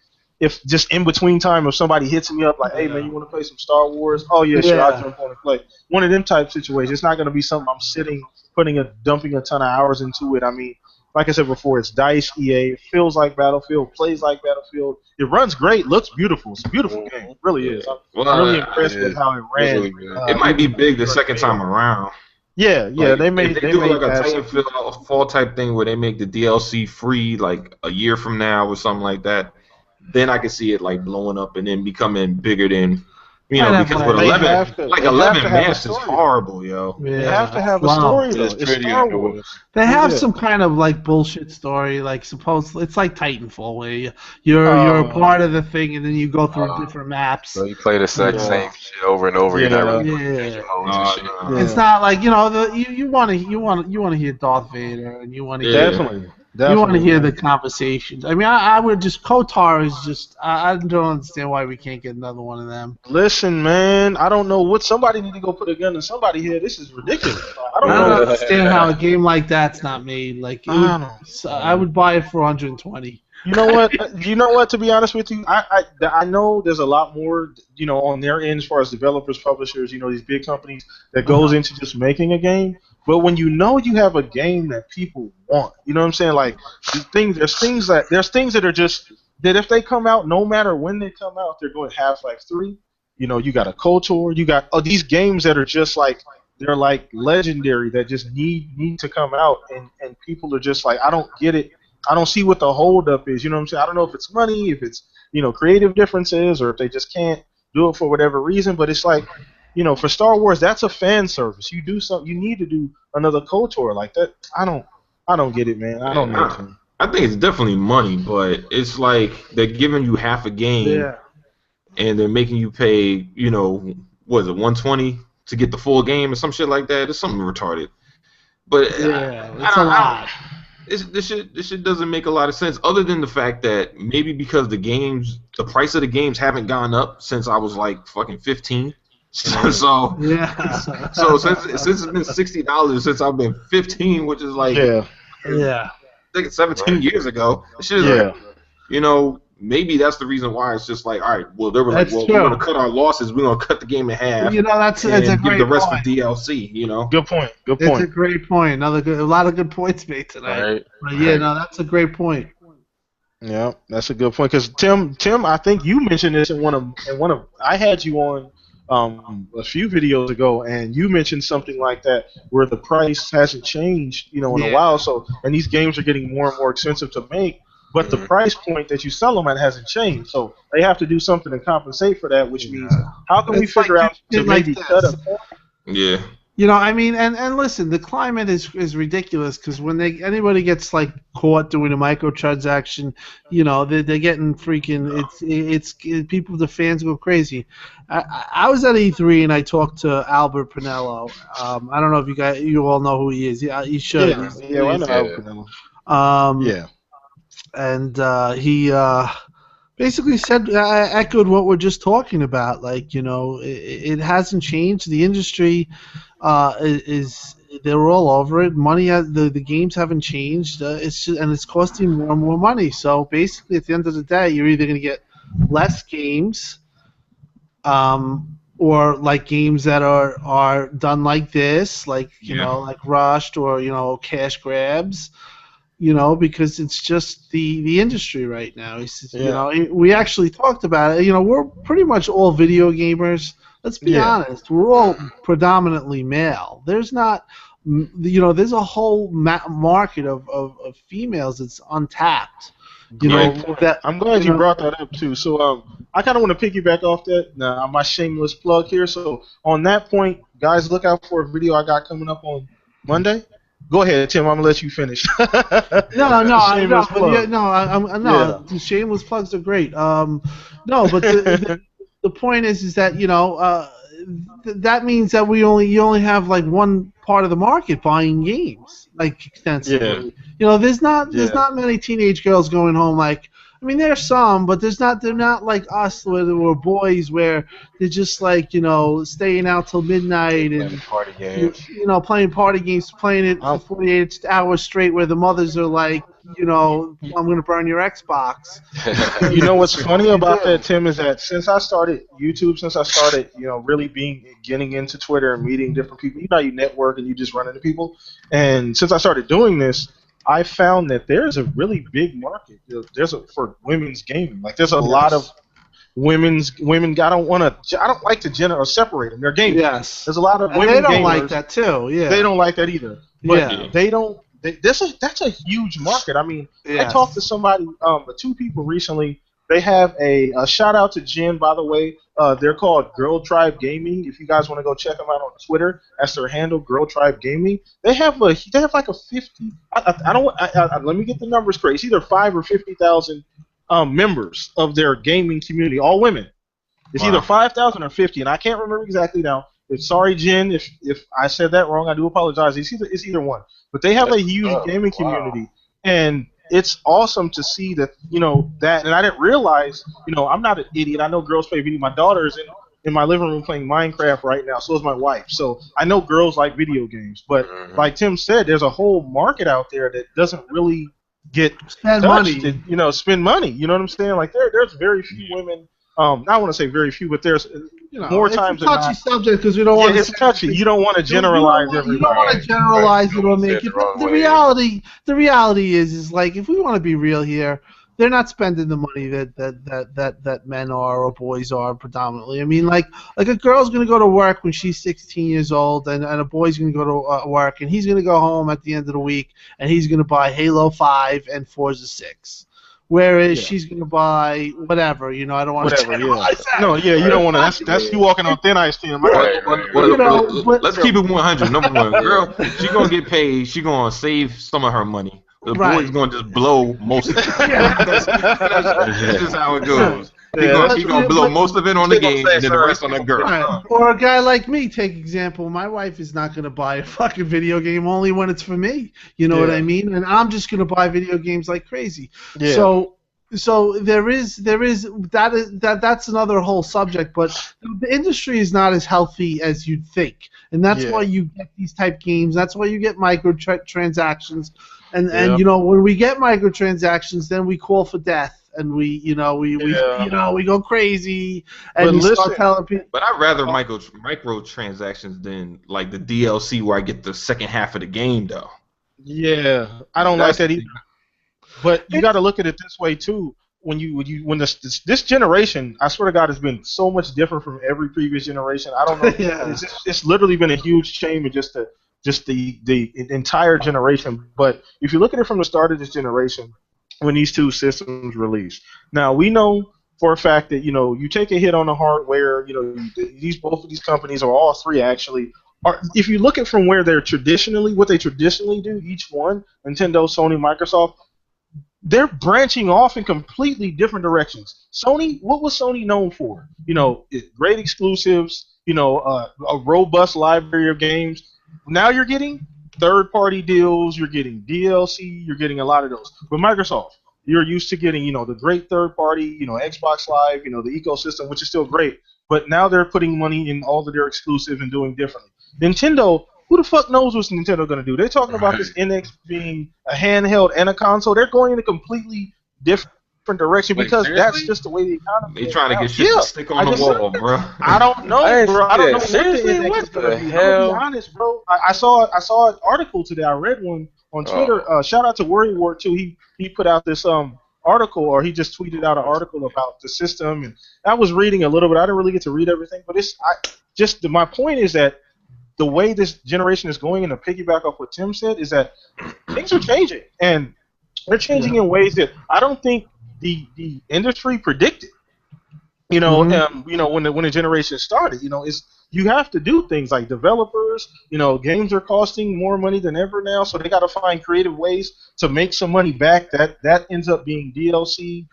if just in between time, if somebody hits me up like, hey, man, you want to play some Star Wars? Oh, yeah, sure, I'll jump on and play. One of them type situations. It's not going to be something I'm dumping a ton of hours into it. I mean, like I said before, it's DICE, EA. It feels like Battlefield, plays like Battlefield. It runs great, looks beautiful. It's a beautiful game. It really is. I'm really impressed with how it ran. It might be big the second time around. Yeah, like, they do like a Titanfall type thing where they make the DLC free like a year from now or something like that. Then I can see it like blowing up and then becoming bigger than. You know, because with 11 maps is horrible, yo. Yeah. They have to have a story, though. It's Star Wars. They have some kind of, like, bullshit story, like, it's like Titanfall, where you're a part of the thing, and then you go through different maps. So you play the same shit over and over. It's not like, you know, you want to hear Darth Vader, and you want to hear... Definitely. You want to hear the conversations. I mean, I would just... KOTOR is just... I don't understand why we can't get another one of them. Listen, man, I don't know what... Somebody need to go put a gun in somebody here. This is ridiculous. I don't understand how a game like that's not made. Like, I would buy it for 120. You know what? To be honest with you, I know there's a lot more, you know, on their end as far as developers, publishers, you know, these big companies that goes into just making a game. But when you know you have a game that people want, you know what I'm saying? Like, there's things that are just that if they come out, no matter when they come out, they're going Half-Life 3. You know, you got a KOTOR, you got these games that are just like they're like legendary that just need to come out, and people are just like, I don't get it. I don't see what the holdup is. You know what I'm saying? I don't know if it's money, if it's, you know, creative differences, or if they just can't do it for whatever reason. But it's like, you know, for Star Wars, that's a fan service. You do something. You need to do another KOTOR like that. I don't get it, man. I don't know. I think it's definitely money, but it's like they're giving you half a game, and they're making you pay, you know, what is it, $120 to get the full game or some shit like that. It's something retarded. But it's a lot. This shit doesn't make a lot of sense, other than the fact that maybe because the price of the games haven't gone up since I was like fucking 15. So since it's been $60 since I've been 15, which is like I think it's 17 years ago. Shit is like, you know, maybe that's the reason why it's just like, all right, well they were like, well, we're gonna cut our losses, we're gonna cut the game in half. You know, that's a give great the rest point. for DLC. You know, good point. It's a great point. A lot of good points made tonight. Right. But yeah, no, that's a great point. Yeah, that's a good point. Because Tim, I think you mentioned this in one of I had you on a few videos ago, and you mentioned something like that where the price hasn't changed, you know, in a while. So, and these games are getting more and more expensive to make, but the price point that you sell them at hasn't changed. So they have to do something to compensate for that, which means how can we figure out to maybe cut a point? Yeah. You know, I mean, and listen, the climate is ridiculous because when anybody gets like caught doing a microtransaction, you know, they're getting freaking it's people, the fans go crazy. I was at E3 and I talked to Albert Pinello. I don't know if you all know who he is. Yeah, you should. Yeah, I know Albert Pinello. And he basically said, echoed what we're just talking about. Like, you know, it hasn't changed. The industry they're all over it. Money, the games haven't changed. It's costing more and more money. So basically, at the end of the day, you're either going to get less games, or like games that are done like this, like like rushed or cash grabs. Because it's just the industry right now. We actually talked about it. We're pretty much all video gamers. Let's be honest. We're all predominantly male. There's not, there's a whole market of females that's untapped. I'm glad you brought that up too. So I kind of want to piggyback off that. Now, my shameless plug here. So on that point, guys, look out for a video I got coming up on Monday. Go ahead, Tim. I'm gonna let you finish. The shameless plugs are great. No, but the point is that that means that you only have like one part of the market buying games like extensively. There's not many teenage girls going home like. I mean, there's some, but they're not like us where we're boys where they're just like, staying out till midnight and party games. Playing party games, playing it for 48 hours straight where the mothers are like, I'm going to burn your Xbox. You know what's funny about that, Tim, is that since I started YouTube, really getting into Twitter and meeting different people, you network and you just run into people. And since I started doing this, I found that there's a really big market. For women's gaming. Like there's a lot of women. I don't like to separate them. They're gamers. Yes. There's a lot of women. They don't gamers. Like that too. Yeah. They don't like that either. But they don't. That's a huge market. I mean, I talked to somebody, two people recently. They have a shout out to Jen, by the way. They're called Girl Tribe Gaming. If you guys want to go check them out on Twitter, that's their handle, Girl Tribe Gaming. They have like a 50. Let me get the numbers correct. It's either 5 or 50,000 members of their gaming community, all women. It's either 5,000 or 50, and I can't remember exactly now. Sorry, Jen, if I said that wrong, I do apologize. It's either one, but they have a huge gaming community, and it's awesome to see that, and I didn't realize, I'm not an idiot. I know girls play video. My daughter is in my living room playing Minecraft right now. So is my wife. So I know girls like video games. But like Tim said, there's a whole market out there that doesn't really spend money. Spend money. You know what I'm saying? Like there's very few women. I want to say very few, but there's more times than not. It's a touchy subject because we don't want to. It's touchy. You don't want to generalize everybody. You don't want to generalize it or make it. The reality is like if we want to be real here, they're not spending the money that men are or boys are predominantly. I mean, like a girl's gonna go to work when she's 16 years old, and a boy's gonna go to work, and he's gonna go home at the end of the week, and he's gonna buy Halo 5 and Forza 6. Whereas she's gonna buy whatever, I don't want to generalize that. No, you don't want to. That's you walking on thin ice, Tim. Let's keep it 100. Number one, girl, she gonna get paid. She gonna save some of her money. The boy's gonna just blow most of it. That's just how it goes. He's gonna blow most of it on the game and then the rest on the girl. Right. Or a guy like me, take example. My wife is not gonna buy a fucking video game only when it's for me. You know what I mean? And I'm just gonna buy video games like crazy. Yeah. So that's another whole subject, but the industry is not as healthy as you'd think, and that's why you get these type games. That's why you get microtransactions, and when we get microtransactions, then we call for death. And we go crazy, and start telling people. But I'd rather microtransactions than like the DLC where I get the second half of the game, though. Yeah, I don't like that either. But you got to look at it this way too. When this generation, I swear to God, has been so much different from every previous generation. I don't know. It's literally been a huge change in just the entire generation. But if you look at it from the start of this generation, when these two systems released. Now we know for a fact that you take a hit on the hardware. Both of these companies, or all three actually, are. If you look at from where what they traditionally do, each one, Nintendo, Sony, Microsoft, they're branching off in completely different directions. Sony, what was Sony known for? Great exclusives. A robust library of games. Now you're getting third-party deals, you're getting DLC, you're getting a lot of those. But Microsoft, you're used to getting, the great third-party, Xbox Live, the ecosystem, which is still great. But now they're putting money in all of their exclusive and doing differently. Nintendo, who the fuck knows what's Nintendo going to do? They're talking about this NX being a handheld and a console. They're going in a completely different direction because that's just the way the economy They is trying to now. get shit to stick on the wall, bro. I don't know, bro. I don't know what the index is gonna be. I'm gonna be honest, bro. I saw an article today. I read one on Twitter. Shout out to Worry Ward too. He put out this article, or he just tweeted out an article about the system, and I was reading a little bit. I didn't really get to read everything, but my point is that the way this generation is going, and to piggyback off what Tim said, is that things are changing, and they're changing in ways that I don't think the industry predicted. You know, when the generation started, you have to do things like developers. Games are costing more money than ever now, so they got to find creative ways to make some money back. That ends up being DLC,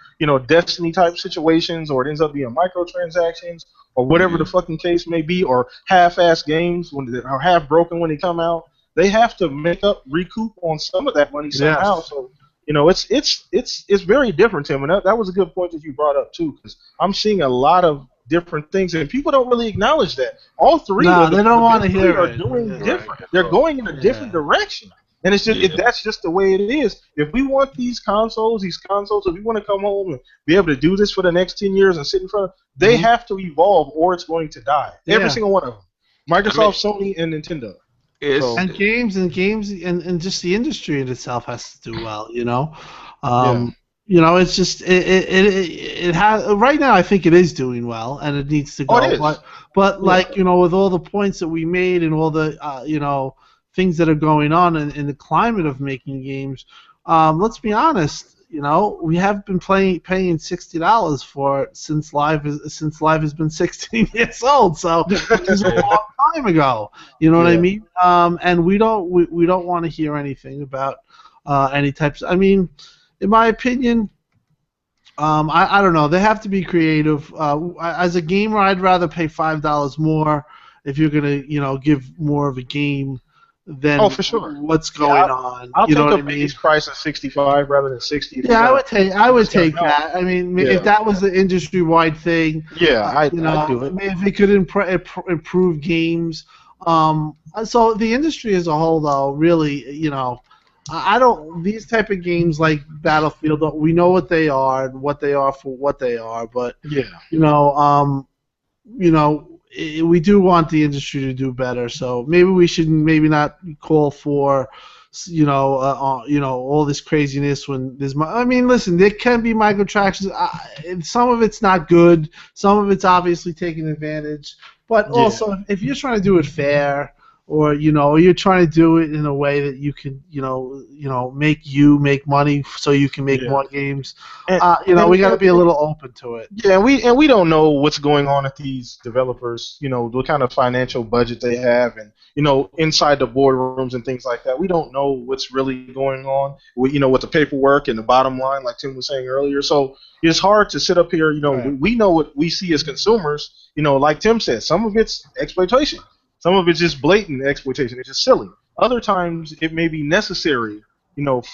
Destiny type situations, or it ends up being microtransactions, or whatever the fucking case may be, or half-ass games when they are half broken when they come out. They have to recoup on some of that money somehow. Yes. So. It's very different, Tim, and that was a good point that you brought up too, because I'm seeing a lot of different things, and people don't really acknowledge that. All three of them are doing different. They're going in a different direction, and it's just that's just the way it is. If we want these consoles, if we want to come home and be able to do this for the next 10 years and sit in front of, they have to evolve, or it's going to die. Every single one of them, Microsoft, Sony, and Nintendo. And games and just the industry in itself has to do well, it's just it has right now. I think it is doing well, and it needs to go. It is. But with all the points that we made and all the things that are going on in the climate of making games, let's be honest. We have been paying $60 for it since Live has been 16 years old. So which is a long time ago. You know what I mean? And we don't want to hear anything about any types. I mean, in my opinion, I don't know. They have to be creative. As a gamer, I'd rather pay $5 more if you're gonna give more of a game. Then for sure. What's going on? I'll take a base price of $65 rather than $60. Yeah, I would take that. I mean, if that was the industry-wide thing, I'd do it. If it could improve games. So the industry as a whole, though, really, I don't. These type of games like Battlefield, we know what they are and what they are for what they are, but we do want the industry to do better, so maybe we should not call for, all this craziness when there's. I mean, listen, there can be microtransactions. Some of it's not good. Some of it's obviously taking advantage. But also, if you're trying to do it fair, or you're trying to do it in a way that you can, make money so you can make more games. We got to be a little open to it. Yeah, and we don't know what's going on at these developers. What kind of financial budget they have, and inside the boardrooms and things like that. We don't know what's really going on. With the paperwork and the bottom line, like Tim was saying earlier. So it's hard to sit up here. We know what we see as consumers. Like Tim said, some of it's exploitation. Some of it's just blatant exploitation. It's just silly. Other times it may be necessary,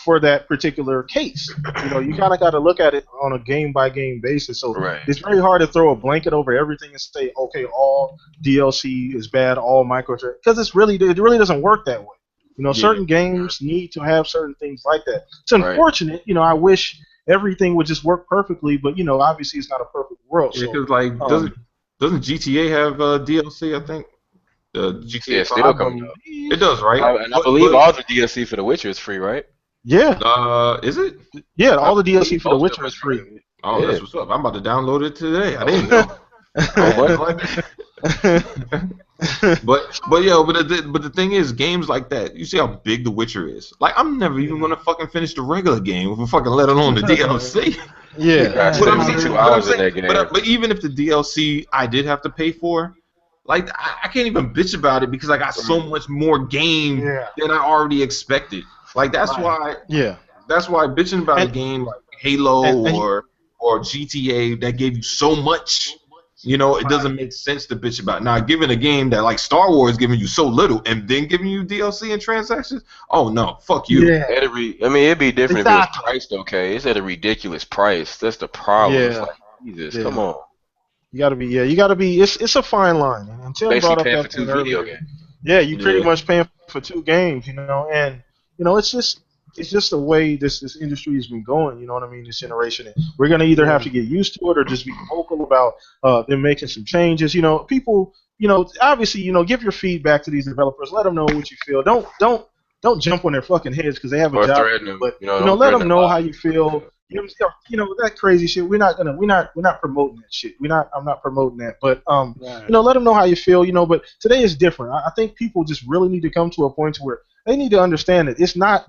for that particular case. You kind of got to look at it on a game-by-game basis. So it's very hard to throw a blanket over everything and say, okay, all DLC is bad, all microtransactions, because it really doesn't work that way. Certain games need to have certain things like that. It's unfortunate. I wish everything would just work perfectly, but obviously it's not a perfect world. Yeah, because doesn't GTA have DLC? I think. The GTA still coming up. It does, right? I believe all the DLC for The Witcher is free, right? Yeah. Is it? Yeah, all the DLC for The Witcher is free. Oh, that's what's up. I'm about to download it today. I didn't know. But the thing is, games like that, you see how big The Witcher is. Like, I'm never even gonna fucking finish the regular game, let alone the DLC. Yeah, but even if the DLC I did have to pay for. Like, I can't even bitch about it because I got so much more game than I already expected. Like, that's why bitching about a game like Halo or GTA that gave you so much, it doesn't make sense to bitch about. Now, giving a game that like Star Wars giving you so little and then giving you DLC and transactions, oh no, fuck you. Yeah. It'd be different if it was priced okay. It's at a ridiculous price. That's the problem. It's like, Jesus, come on. You gotta be. It's a fine line. And Tim basically brought up paying that for two video games. Yeah, you pretty much paying for two games, and it's just it's just the way this industry has been going. You know what I mean? This generation, and we're gonna either have to get used to it or just be vocal about them making some changes. You know, people. You know, obviously, you know, give your feedback to these developers. Let them know what you feel. Don't jump on their fucking heads because they have a job. But you know, let them know how you feel. You know that crazy shit. We're not promoting that shit. I'm not promoting that. But you know, let them know how you feel. You know, but today is different. I think people just really need to come to a point where they need to understand that this is not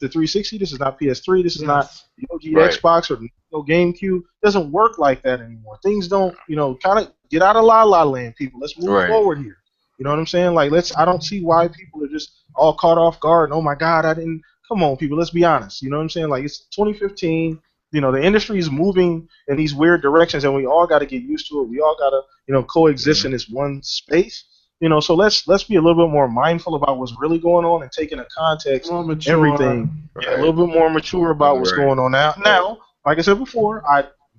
the 360. This is not PS3. This is not the OG Xbox or no GameCube. It doesn't work like that anymore. Things don't, you know, kind of get out of la la land, people. Let's move forward here. You know what I'm saying? Like, I don't see why people are just all caught off guard. And, oh my God, come on, people. Let's be honest. You know what I'm saying? Like, it's 2015. You know, the industry is moving in these weird directions, and we all got to get used to it. We all got to, you know, coexist in this one space. You know, so let's be a little bit more mindful about what's really going on and take into context everything. Yeah, a little bit more mature about what's going on now. Now, like I said before,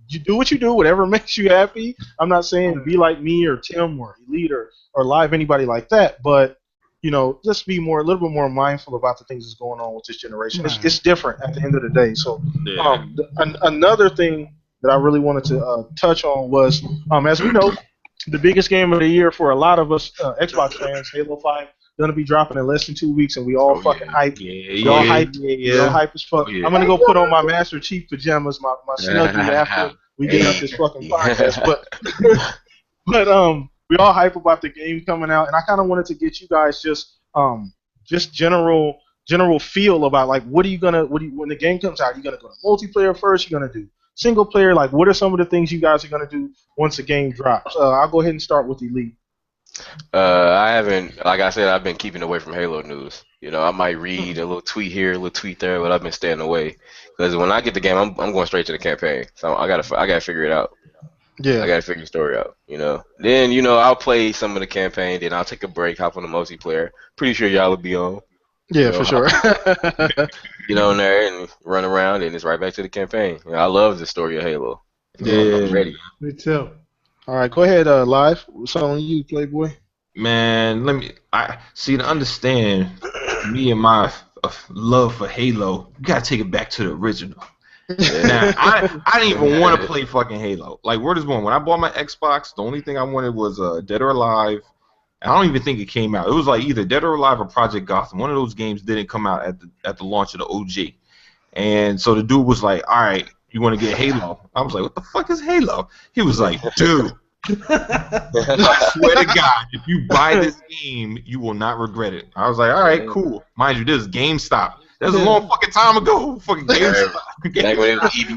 you do what you do, whatever makes you happy. I'm not saying be like me or Tim or Elite or Live, anybody like that, but you know, just be a little bit more mindful about the things that's going on with this generation. It's different at the end of the day. So another thing that I really wanted to touch on was, as we know, the biggest game of the year for a lot of us Xbox fans, Halo 5, going to be dropping in less than 2 weeks, and we all fucking hyped. We all hyped as fuck. I'm going to go put on my Master Chief pajamas, my snuggie after we get up this fucking podcast. But we all hype about the game coming out, and I kind of wanted to get you guys just general feel about, like, when the game comes out, are you going to go to multiplayer first? You're going to do single player? Like, what are some of the things you guys are going to do once the game drops? I'll go ahead and start with Elite. I haven't, like I said, I've been keeping away from Halo news. You know, I might read a little tweet here, a little tweet there, but I've been staying away. Because when I get the game, I'm going straight to the campaign. So I gotta figure it out. Yeah. I gotta figure the story out. You know. Then, you know, I'll play some of the campaign. Then I'll take a break, hop on the multiplayer. Pretty sure y'all will be on. Yeah, for sure. Get on there and run around, and it's right back to the campaign. You know, I love the story of Halo. I'm ready. Me too. All right, go ahead, Live. What's on you, Playboy? Man, I see, to understand me and my love for Halo, you gotta take it back to the original. Now, I didn't even want to play fucking Halo. Like, word is born. When I bought my Xbox, the only thing I wanted was Dead or Alive. I don't even think it came out. It was like either Dead or Alive or Project Gotham. One of those games didn't come out at the launch of the OG. And so the dude was like, all right, you want to get Halo? I was like, what the fuck is Halo? He was like, dude, I swear to God, if you buy this game, you will not regret it. I was like, all right, cool. Mind you, this is GameStop. That was a long fucking time ago. Fucking GameStop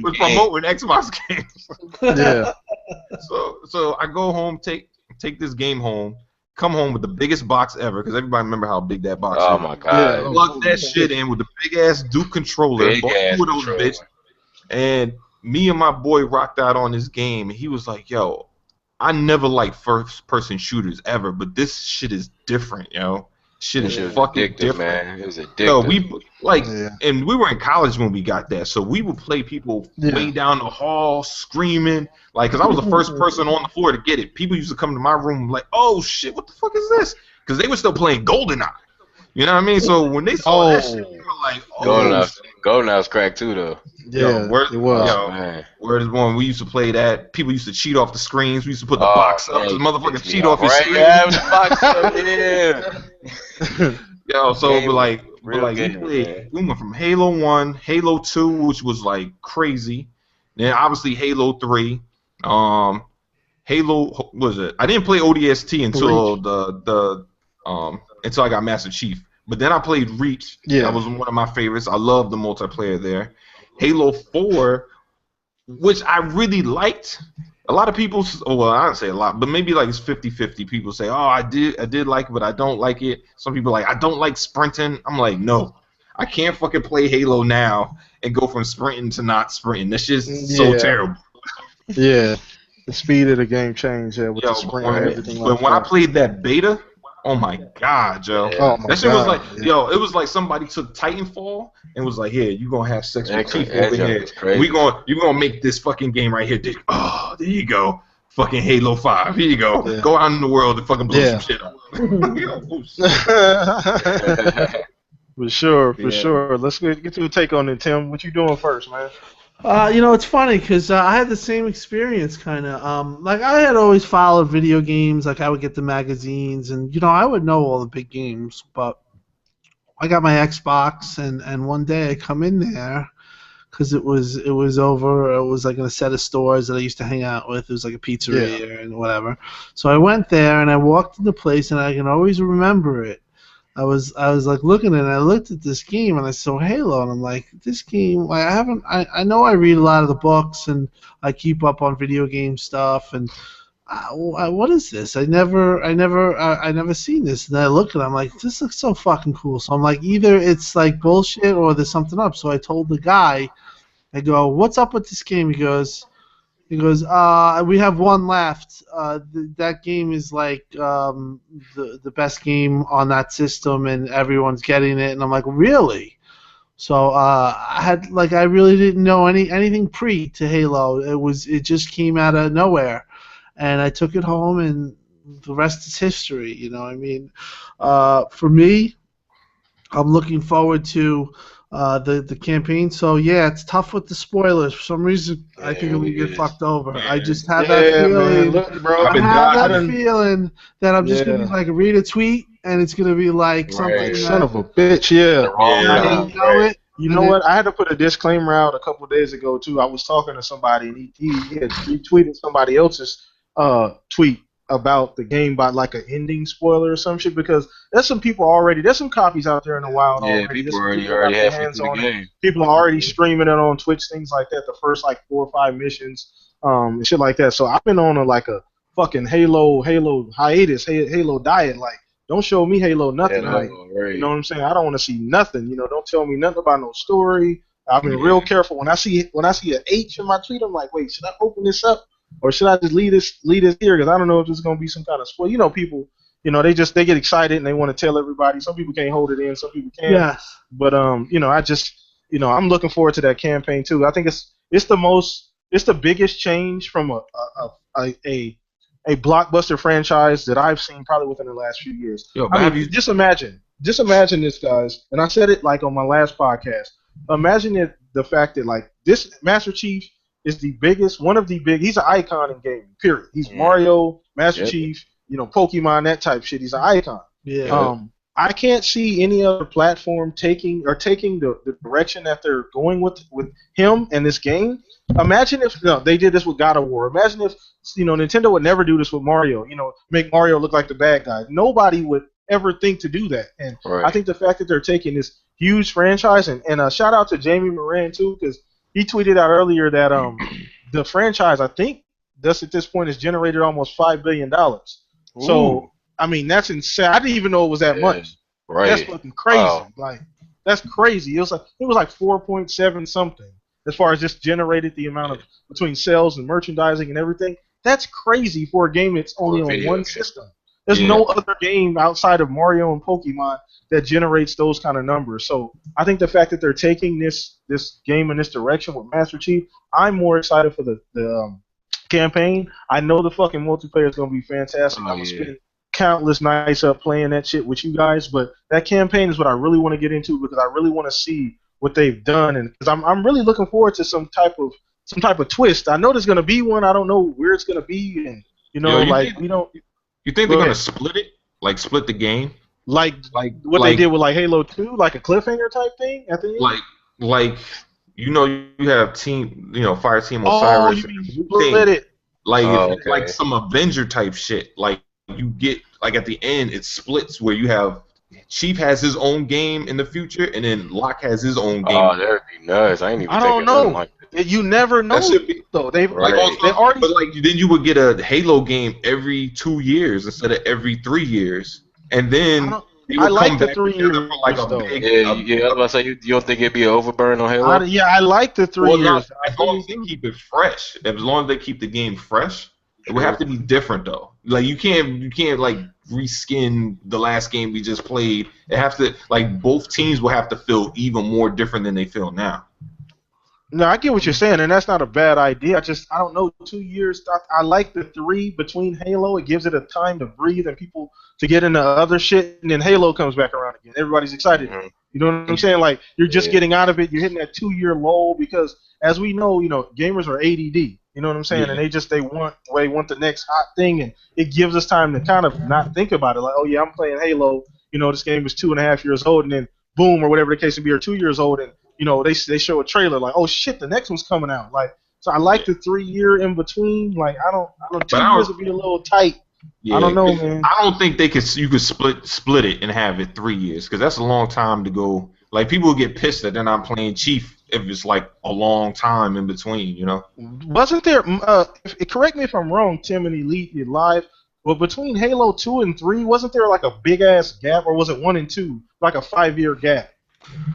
was promoting Xbox games. Yeah. So I go home, take this game home, come home with the biggest box ever, because everybody remember how big that box is. Oh my God. Plug that shit in with the big ass Duke controller. Big ass controller. Bitch. And me and my boy rocked out on this game, and he was like, yo, I never liked first-person shooters ever, but this shit is different, yo. Shit is fucking different, man. It was addictive. Yo, and we were in college when we got that, so we would play people way down the hall screaming, like, because I was the first person on the floor to get it. People used to come to my room like, oh shit, what the fuck is this? Because they were still playing GoldenEye. You know what I mean? So when they saw that shit, they were like, oh. GoldenEye's cracked too, though. Yeah, it was. Yo, word is one. We used to play that. People used to cheat off the screens. We used to put the box up. The motherfuckers cheat off your screen. Yeah, the box up, yeah. Yo, so we went from Halo 1, Halo 2, which was like crazy. Then obviously Halo 3. Halo, what was it? I didn't play ODST until until I got Master Chief. But then I played Reach. Yeah. That was one of my favorites. I love the multiplayer there. Halo 4, which I really liked. A lot of people, well, I don't say a lot, but maybe like it's 50-50. People say, oh, I did like it, but I don't like it. Some people are like, I don't like sprinting. I'm like, no. I can't fucking play Halo now and go from sprinting to not sprinting. That's just so terrible. Yeah. The speed of the game changed with the sprint and everything. But when I played that beta, oh my God, Joe. Oh my that shit God. was like, it was like somebody took Titanfall and was like, here, you gonna have sex with Chief over here. You're gonna make this fucking game right here. Oh, there you go. Fucking Halo 5. Here you go. Yeah. Go out in the world and fucking blow some shit up. For sure, for sure. Let's get to a take on it, Tim. What you doing first, man? It's funny because I had the same experience, kind of. Like I had always followed video games. Like I would get the magazines, and I would know all the big games. But I got my Xbox, and one day I come in there because it was over. It was like in a set of stores that I used to hang out with. It was like a pizzeria and whatever. So I went there and I walked in the place, and I can always remember it. I was like looking at it, and I looked at this game and I saw Halo, and I'm like, this game, like I know I read a lot of the books and I keep up on video game stuff, and what is this? I never seen this. And I look at it, I'm like, this looks so fucking cool. So I'm like, either it's like bullshit or there's something up. So I told the guy, I go, what's up with this game? He goes, we have one left. That game is like the best game on that system, and everyone's getting it. And I'm like, really? So I really didn't know anything pre to Halo. It just came out of nowhere, and I took it home, and the rest is history. You know what I mean? For me, I'm looking forward to the campaign. So yeah, it's tough with the spoilers. For some reason, I think I'm gonna get fucked over. I just have that feeling. Look, bro, I have that feeling that I'm just gonna be like read a tweet, and it's gonna be like something. Son of a bitch, I didn't know it. You know what? I had to put a disclaimer out a couple of days ago too. I was talking to somebody, and he had retweeted somebody else's tweet about the game by like an ending spoiler or some shit, because there's some copies out there in the wild already. People already halfway through the game. People are already streaming it on Twitch, things like that, the first like 4 or 5 missions, and shit like that. So I've been on a fucking Halo hiatus, Halo diet. Like, don't show me Halo nothing. You know what I'm saying? I don't want to see nothing. Don't tell me nothing about no story. I've been real careful. When I see an H in my tweet, I'm like, wait, should I open this up? Or should I just leave this here? Because I don't know if there's going to be some kind of spoil. People, they get excited and they want to tell everybody. Some people can't hold it in. Some people can. Yes. But I just, I'm looking forward to that campaign too. I think it's the biggest change from a blockbuster franchise that I've seen probably within the last few years. Just imagine this, guys. And I said it like on my last podcast. Imagine the fact that like this Master Chief is he's an icon in gaming, period. He's Mario, Master Chief, Pokemon, that type shit. He's an icon. Yeah. I can't see any other platform taking the direction that they're going with him and this game. Imagine if they did this with God of War. Imagine if Nintendo would never do this with Mario. Make Mario look like the bad guy. Nobody would ever think to do that. And I think the fact that they're taking this huge franchise, and shout out to Jamie Moran too, because he tweeted out earlier that the franchise, I think, at this point has generated almost $5 billion. So, I mean, that's insane. I didn't even know it was that much. Right. That's fucking crazy. Wow. Like, that's crazy. It was like 4.7 something as far as just generated the amount of between sales and merchandising and everything. That's crazy for a game that's only on one system. There's no other game outside of Mario and Pokemon that generates those kind of numbers. So I think the fact that they're taking this game in this direction with Master Chief, I'm more excited for the campaign. I know the fucking multiplayer is going to be fantastic. I'm going to spend countless nights up playing that shit with you guys, but that campaign is what I really want to get into, because I really want to see what they've done, and because I'm really looking forward to some type of twist. I know there's going to be one. I don't know where it's going to be, and You think they're gonna split it? Like split the game? Like what they did with like Halo 2, like a cliffhanger type thing at the end? Like you have team, Fire Team Osiris. Oh, you mean split it? Like some Avenger type shit. Like you get like at the end it splits where you have Chief has his own game in the future, and then Locke has his own game. Oh, that'd be nice. I ain't even. I don't know. You never know. Though they already. But then you would get a Halo game every 2 years instead of every 3 years, and then I like the 3 years. I was about to say, you don't think it'd be an overburn on Halo? I like the 3 years. As long as they keep it fresh, as long as they keep the game fresh, it would have to be different though. Like you can't like reskin the last game we just played. It have to both teams will have to feel even more different than they feel now. No, I get what you're saying, and that's not a bad idea. I don't know, 2 years. I like the 3 between Halo. It gives it a time to breathe and people to get into other shit, and then Halo comes back around again. Everybody's excited. You know what I'm saying? Like you're just getting out of it. You're hitting that 2-year lull because, as we know, gamers are ADD. You know what I'm saying? Yeah. And they want the next hot thing, and it gives us time to kind of not think about it. Like, oh yeah, I'm playing Halo. This game is 2.5 years old, and then boom, or whatever the case may be, or 2 years old, and they show a trailer like, oh shit, the next one's coming out. Like, so I like the 3-year in between. Like, I don't 2 years would be a little tight. Yeah, I don't know, man. I don't think you could split it and have it 3 years, because that's a long time to go. Like, people get pissed that they're not playing Chief if it's like a long time in between, Wasn't there? Correct me if I'm wrong, Tim and Elite Live. But between Halo 2 and 3, wasn't there like a big ass gap, or was it 1 and 2, like a 5-year gap?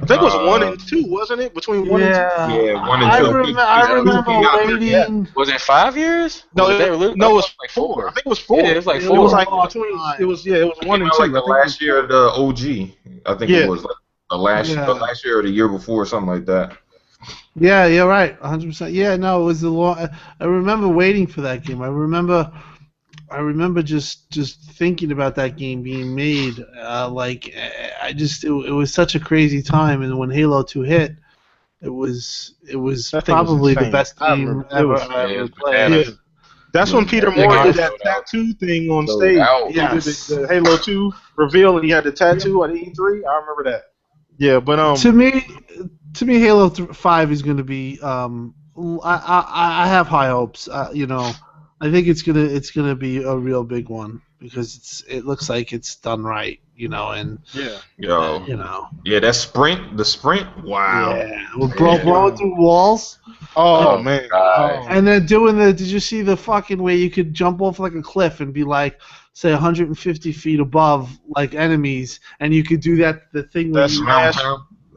I think it was 1 and 2, wasn't it? Between 1 and 2. Yeah, 1 and 2. I remember waiting. Yeah. Was it 5 years? No, it was like 4. I think it was 4. Yeah, it was like 4. It was like between. It was 1 and 2. Like the last year of the OG. I think it was like the last year or the year before, or something like that. Yeah, you're right, 100%. Yeah, no, it was a long. I remember waiting for that game. I remember just thinking about that game being made. It was such a crazy time, and when Halo 2 hit, it was probably the best game ever played. Yeah. That's when Peter Moore did that tattoo thing on stage. Yes. He did the Halo 2 reveal, and he had the tattoo at E3. I remember that. Yeah, but to me, Halo 5 is going to be. I have high hopes. I think it's gonna be a real big one because it looks like it's done right, and that sprint, wow, we're blowing through walls. Oh man, and then did you see the fucking way you could jump off like a cliff and be like, say 150 feet above like enemies, and you could do the thing where you smash.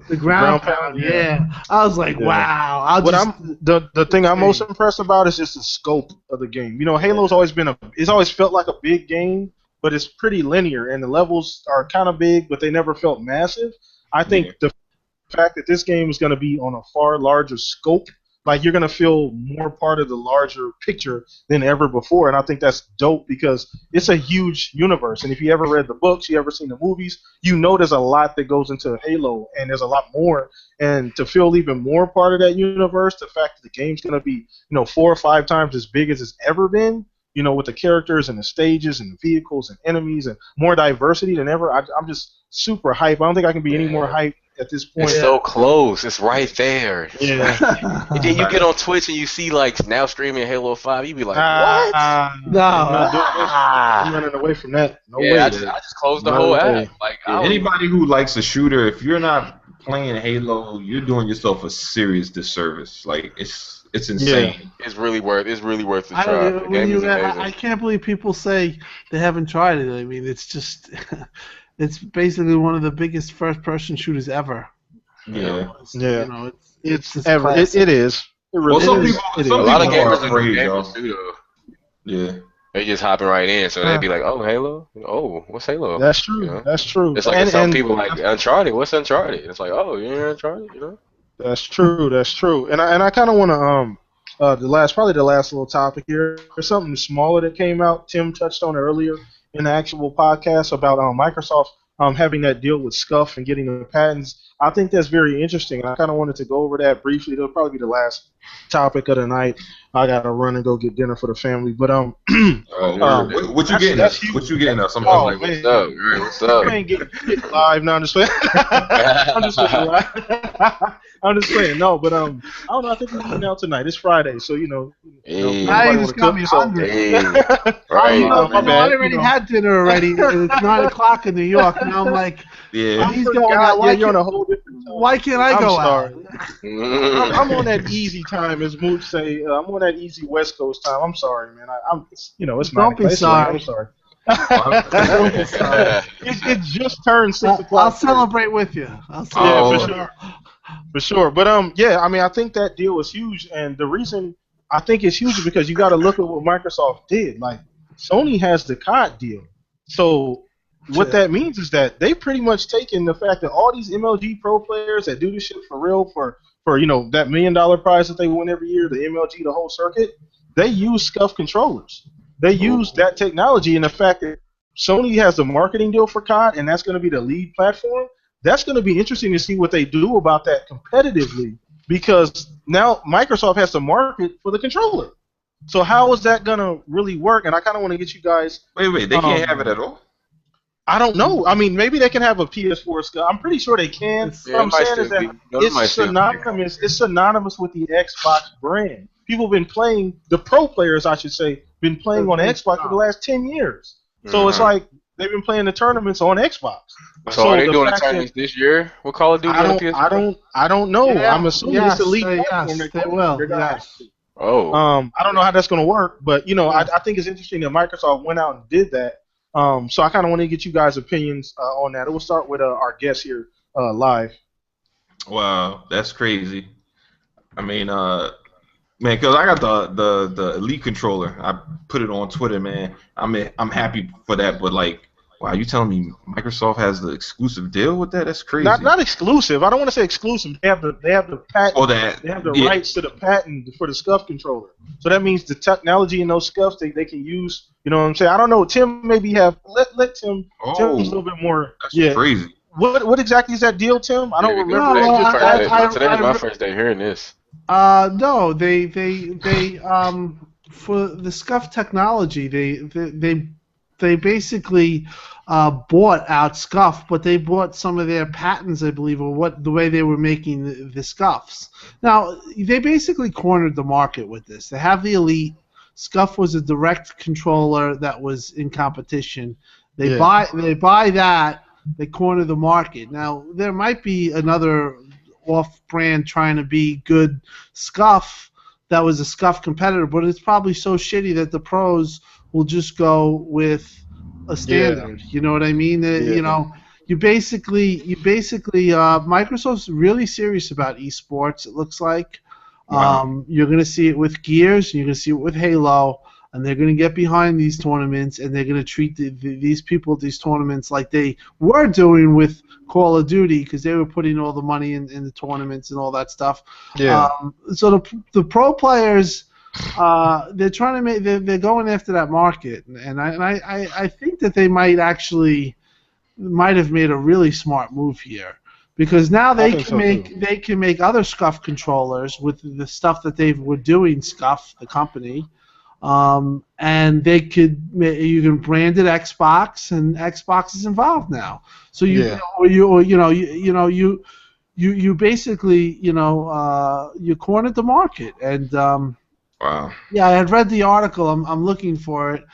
The ground pound, yeah. I was like, wow. The thing I'm most impressed about is just the scope of the game. Halo's always it's always felt like a big game, but it's pretty linear, and the levels are kind of big, but they never felt massive. I think the fact that this game is going to be on a far larger scope, like you're going to feel more part of the larger picture than ever before, and I think that's dope because it's a huge universe, and if you ever read the books, you ever seen the movies, there's a lot that goes into Halo, and there's a lot more, and to feel even more part of that universe, the fact that the game's going to be 4 or 5 times as big as it's ever been, with the characters and the stages and the vehicles and enemies and more diversity than ever, I'm just super hype. I don't think I can be any more hype at this point. It's so close. It's right there. Yeah. And then you get on Twitch and you see now streaming Halo 5. You be like, what? No. I'm running away from that. No way. I just closed the whole app. Like anybody who likes a shooter, if you're not playing Halo, you're doing yourself a serious disservice. Like it's insane. Yeah. It's really worth the try. The game is amazing. I can't believe people say they haven't tried it. I mean, it's just. It's basically one of the biggest first-person shooters ever. Yeah, it's ever. It is. It really is. A lot of gamers too, though. Yeah, they just hopping right in, so they'd be like, "Oh, Halo. Oh, what's Halo?" That's true. That's true. It's like some people like Uncharted. What's Uncharted? It's like, oh, you're Uncharted, That's true. That's true. And I kind of want to the last little topic here. There's something smaller that came out. Tim touched on it earlier in the actual podcast about Microsoft having that deal with Scuff and getting the patents. I think that's very interesting. I kind of wanted to go over that briefly. It'll probably be the last topic of the night. I gotta run and go get dinner for the family. But what you getting? What you getting? Something like what's up? What's up? I ain't getting shit live. No, I'm just playing. I'm just playing. No, but I don't know. I think we're eating out tonight. It's Friday, so now you just got me hungry. Right. I already had dinner already. It's 9 o'clock in New York, and I'm like, he's going out. You're on a whole different time. Why can't I go out? I'm on that easy time, as Mooch say. I'm on that easy West Coast time. I'm sorry, man. It's my Don't be sorry. I'm sorry. It just turned 6 o'clock. I'll celebrate with you. For sure. But I think that deal was huge, and the reason I think it's huge is because you got to look at what Microsoft did. Like, Sony has the COD deal, so what that means is that they pretty much taken the fact that all these MLG pro players that do this shit for real for that $1 million prize that they win every year, the MLG, the whole circuit, they use Scuff controllers. They use that technology, and the fact that Sony has the marketing deal for COD, and that's going to be the lead platform, that's going to be interesting to see what they do about that competitively, because now Microsoft has to market for the controller. So how is that going to really work? And I kind of want to get you guys. Wait, they can't have it at all? I don't know. I mean, maybe they can have a PS4 Scuff. I'm pretty sure they can. What I'm saying is that it's synonymous. It's synonymous with the Xbox brand. People have been playing, the pro players, I should say, been playing on Xbox for the last 10 years. So it's like they've been playing the tournaments on Xbox. So are they doing the tournaments this year with Call of Duty on PS4? I don't know. Yeah, I'm assuming it's Elite platform. Yes, they will. Yes. Oh. I don't know how that's going to work, but I think it's interesting that Microsoft went out and did that. So I kind of want to get you guys' opinions on that. We'll start with our guest here live. Wow, that's crazy. I mean, man, because I got the Elite controller. I put it on Twitter, man. I'm happy for that, but like, wow, you telling me Microsoft has the exclusive deal with that? That's crazy. Not exclusive. I don't want to say exclusive. They have the patent. Oh, that. They have the rights to the patent for the SCUF controller. So that means the technology in those SCUFs they can use. You know what I'm saying? I don't know. Tim maybe have let Tim. Tim's a little bit more. That's crazy. What exactly is that deal, Tim? I don't remember. Today's my first day hearing this. No, they for the SCUF technology, they basically bought out SCUF, but they bought some of their patents, I believe, or the way they were making the SCUFs. Now, they basically cornered the market with this. They have the Elite. SCUF was a direct controller that was in competition. They buy that. They corner the market. Now, there might be another off-brand trying to be good SCUF that was a SCUF competitor, but it's probably so shitty that the pros will just go with a standard. You know what I mean? You know, you basically Microsoft's really serious about esports. It looks like you're going to see it with Gears, you're going to see it with Halo, and they're going to get behind these tournaments, and they're going to treat these people at these tournaments like they were doing with Call of Duty, because they were putting all the money in the tournaments and all that stuff. Yeah. So the pro players. They're trying to make. They're going after that market, and I think that they might have made a really smart move here, because now they can make other SCUF controllers with the stuff that they were doing SCUF, the company, and you can brand it Xbox, and Xbox is involved now. So you basically you cornered the market. And wow. Yeah, I had read the article. I'm looking for it.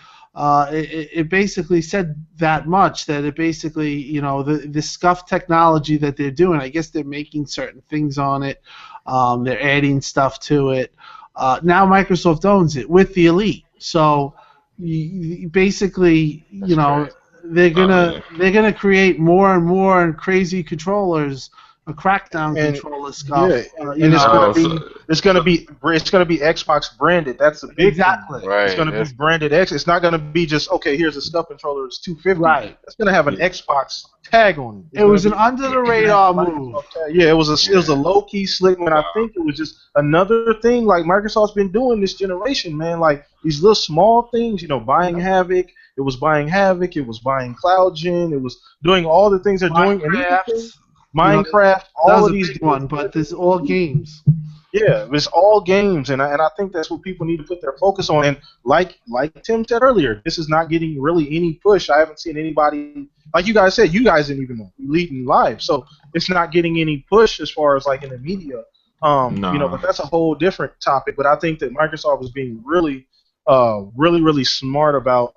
It basically said that much, that it basically, the SCUF technology that they're doing, I guess they're making certain things on it. They're adding stuff to it. Now Microsoft owns it with the Elite. So basically, they're gonna create more and more crazy controllers. A crackdown controller SCUF. Yeah, and it's gonna be Xbox branded. That's the big thing. Right. It's gonna be branded X. It's not gonna be just here's a SCUF controller. It's $250. Right. It's gonna have an Xbox tag on it. It was an under the radar move. Yeah, it was a low key slick one. I think it was just another thing like Microsoft's been doing this generation, man. Like these little small things, buying Havoc. It was buying Havoc. It was buying CloudGen. It was doing all the things they're doing. Minecraft, all of these. Big one, but this is all games. Yeah, it's all games, and I think that's what people need to put their focus on. And like Tim said earlier, this is not getting really any push. I haven't seen anybody, like you guys said, you guys didn't even know, leading live, so it's not getting any push as far as like in the media. But that's a whole different topic. But I think that Microsoft is being really smart about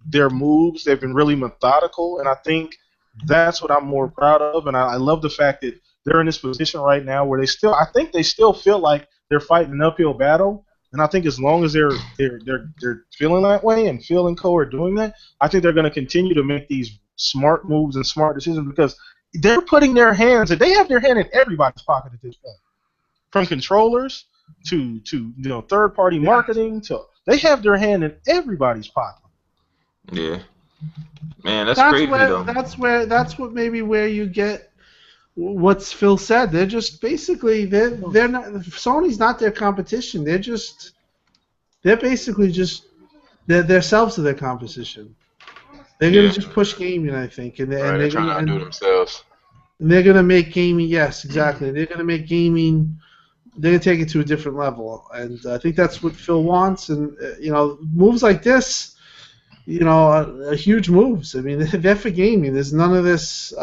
their moves. They've been really methodical, and I think that's what I'm more proud of, and I love the fact that they're in this position right now where they still feel like they're fighting an uphill battle, and I think as long as they're feeling that way and feeling are doing that, I think they're going to continue to make these smart moves and smart decisions, because they're putting their hands, and they have their hand in everybody's pocket at this point, from controllers to third-party marketing they have their hand in everybody's pocket. Yeah. Man, that's crazy though. That's what maybe where you get what's Phil said. They're just basically they're not, Sony's not their competition. They're basically just themselves to their competition. They're gonna just push gaming, I think, and they're trying to outdo themselves. And they're gonna make gaming. Yes, exactly. They're gonna make gaming. They're gonna take it to a different level, and I think that's what Phil wants. And moves like this, are huge moves. I mean, they're for gaming. There's none of this.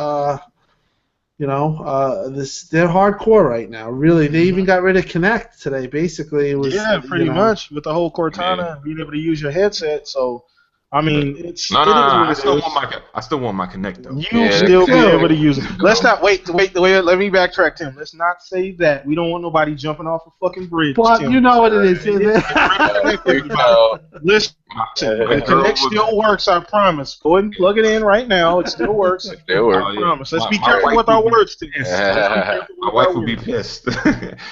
They're hardcore right now. Really, they even got rid of Kinect today. Basically, it was pretty much with the whole Cortana and being able to use your headset. So, I mean, it's I still want my Kinect though. You still be able to use it. Let's not wait. Let me backtrack, Tim. Let's not say that. We don't want nobody jumping off a fucking bridge. But Tim. you know what it is. Listen, the Kinect still works. I promise. Go ahead and plug it in right now. It still works. It still works. I promise. Let's be careful with our words, Tim. My wife would be pissed.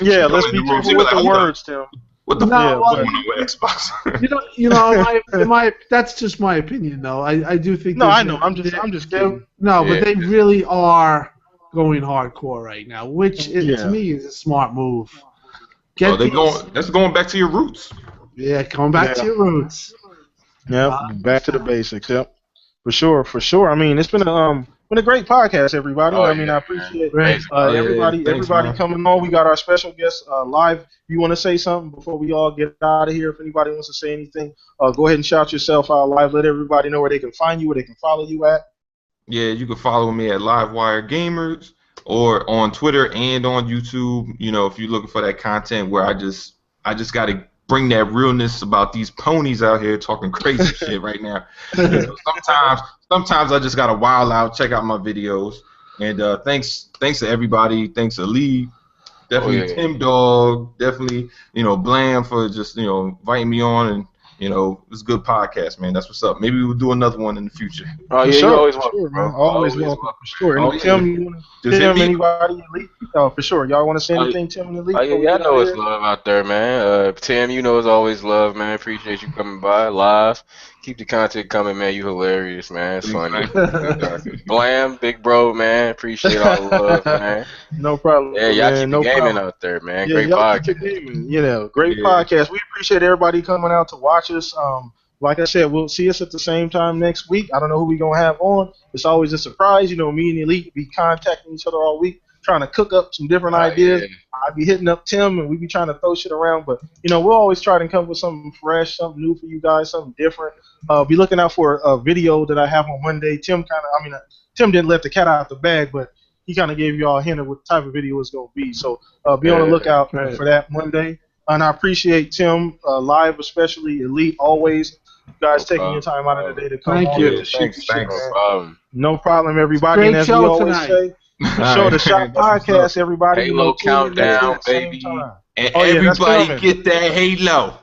Yeah, let's be careful with the words, Tim. What the fuck going on with Xbox? That's just my opinion, though. I do think. No, I know. I'm just kidding. No, but they really are going hardcore right now, which to me is a smart move. That's going back to your roots. Yeah, going back to your roots. Yep, back to the basics. Yep, for sure. I mean, it's been a great podcast, everybody. I appreciate everybody coming on. We got our special guest live. You want to say something before we all get out of here? If anybody wants to say anything, go ahead and shout yourself out live. Let everybody know where they can find you, where they can follow you at. Yeah, you can follow me at LiveWireGamers or on Twitter and on YouTube. If you're looking for that content where I just got to bring that realness about these ponies out here talking crazy shit right now. Sometimes I just gotta wild out, check out my videos, and thanks to everybody. Thanks to Lee, definitely Tim Dog, definitely Blam for just inviting me on, and it's a good podcast, man. That's what's up. Maybe we'll do another one in the future. Oh yeah, you're always welcome, bro. Always welcome, for sure. And Tim, anybody, Elite? Oh, for sure. Y'all want to say anything, Tim and Elite? Oh yeah, I know it's love out there, man. Tim, it's always love, man. Appreciate you coming by live. Keep the content coming, man. You hilarious, man. It's funny. Blam, big bro, man. Appreciate all the love, man. No problem. Yeah, y'all keep the gaming out there, man. Yeah, great podcast. Great podcast. We appreciate everybody coming out to watch us. Like I said, we'll see us at the same time next week. I don't know who we're going to have on. It's always a surprise. Me and Elite be contacting each other all week, trying to cook up some different ideas. Yeah. I'd be hitting up Tim, and we be trying to throw shit around. But, we'll always try to come with something fresh, something new for you guys, something different. Be looking out for a video that I have on Monday. Tim didn't let the cat out the bag, but he kind of gave you all a hint of what type of video it's going to be. So be on the lookout for that Monday. And I appreciate Tim, live especially, Elite, always. You guys taking your time out of the day to come on. Thank you. Thanks. No problem, everybody. And as we always say, the Shot Podcast, everybody. Halo countdown, baby. And everybody get that Halo.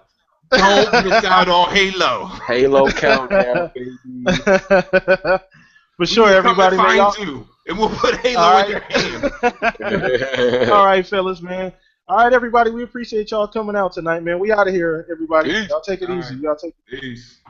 Don't miss out on Halo. Halo countdown, baby. For sure, everybody. And we'll put Halo in your hand. All right, fellas, man. All right, everybody. We appreciate y'all coming out tonight, man. We out of here, everybody. Peace. Y'all take it easy. Y'all take it easy. Peace.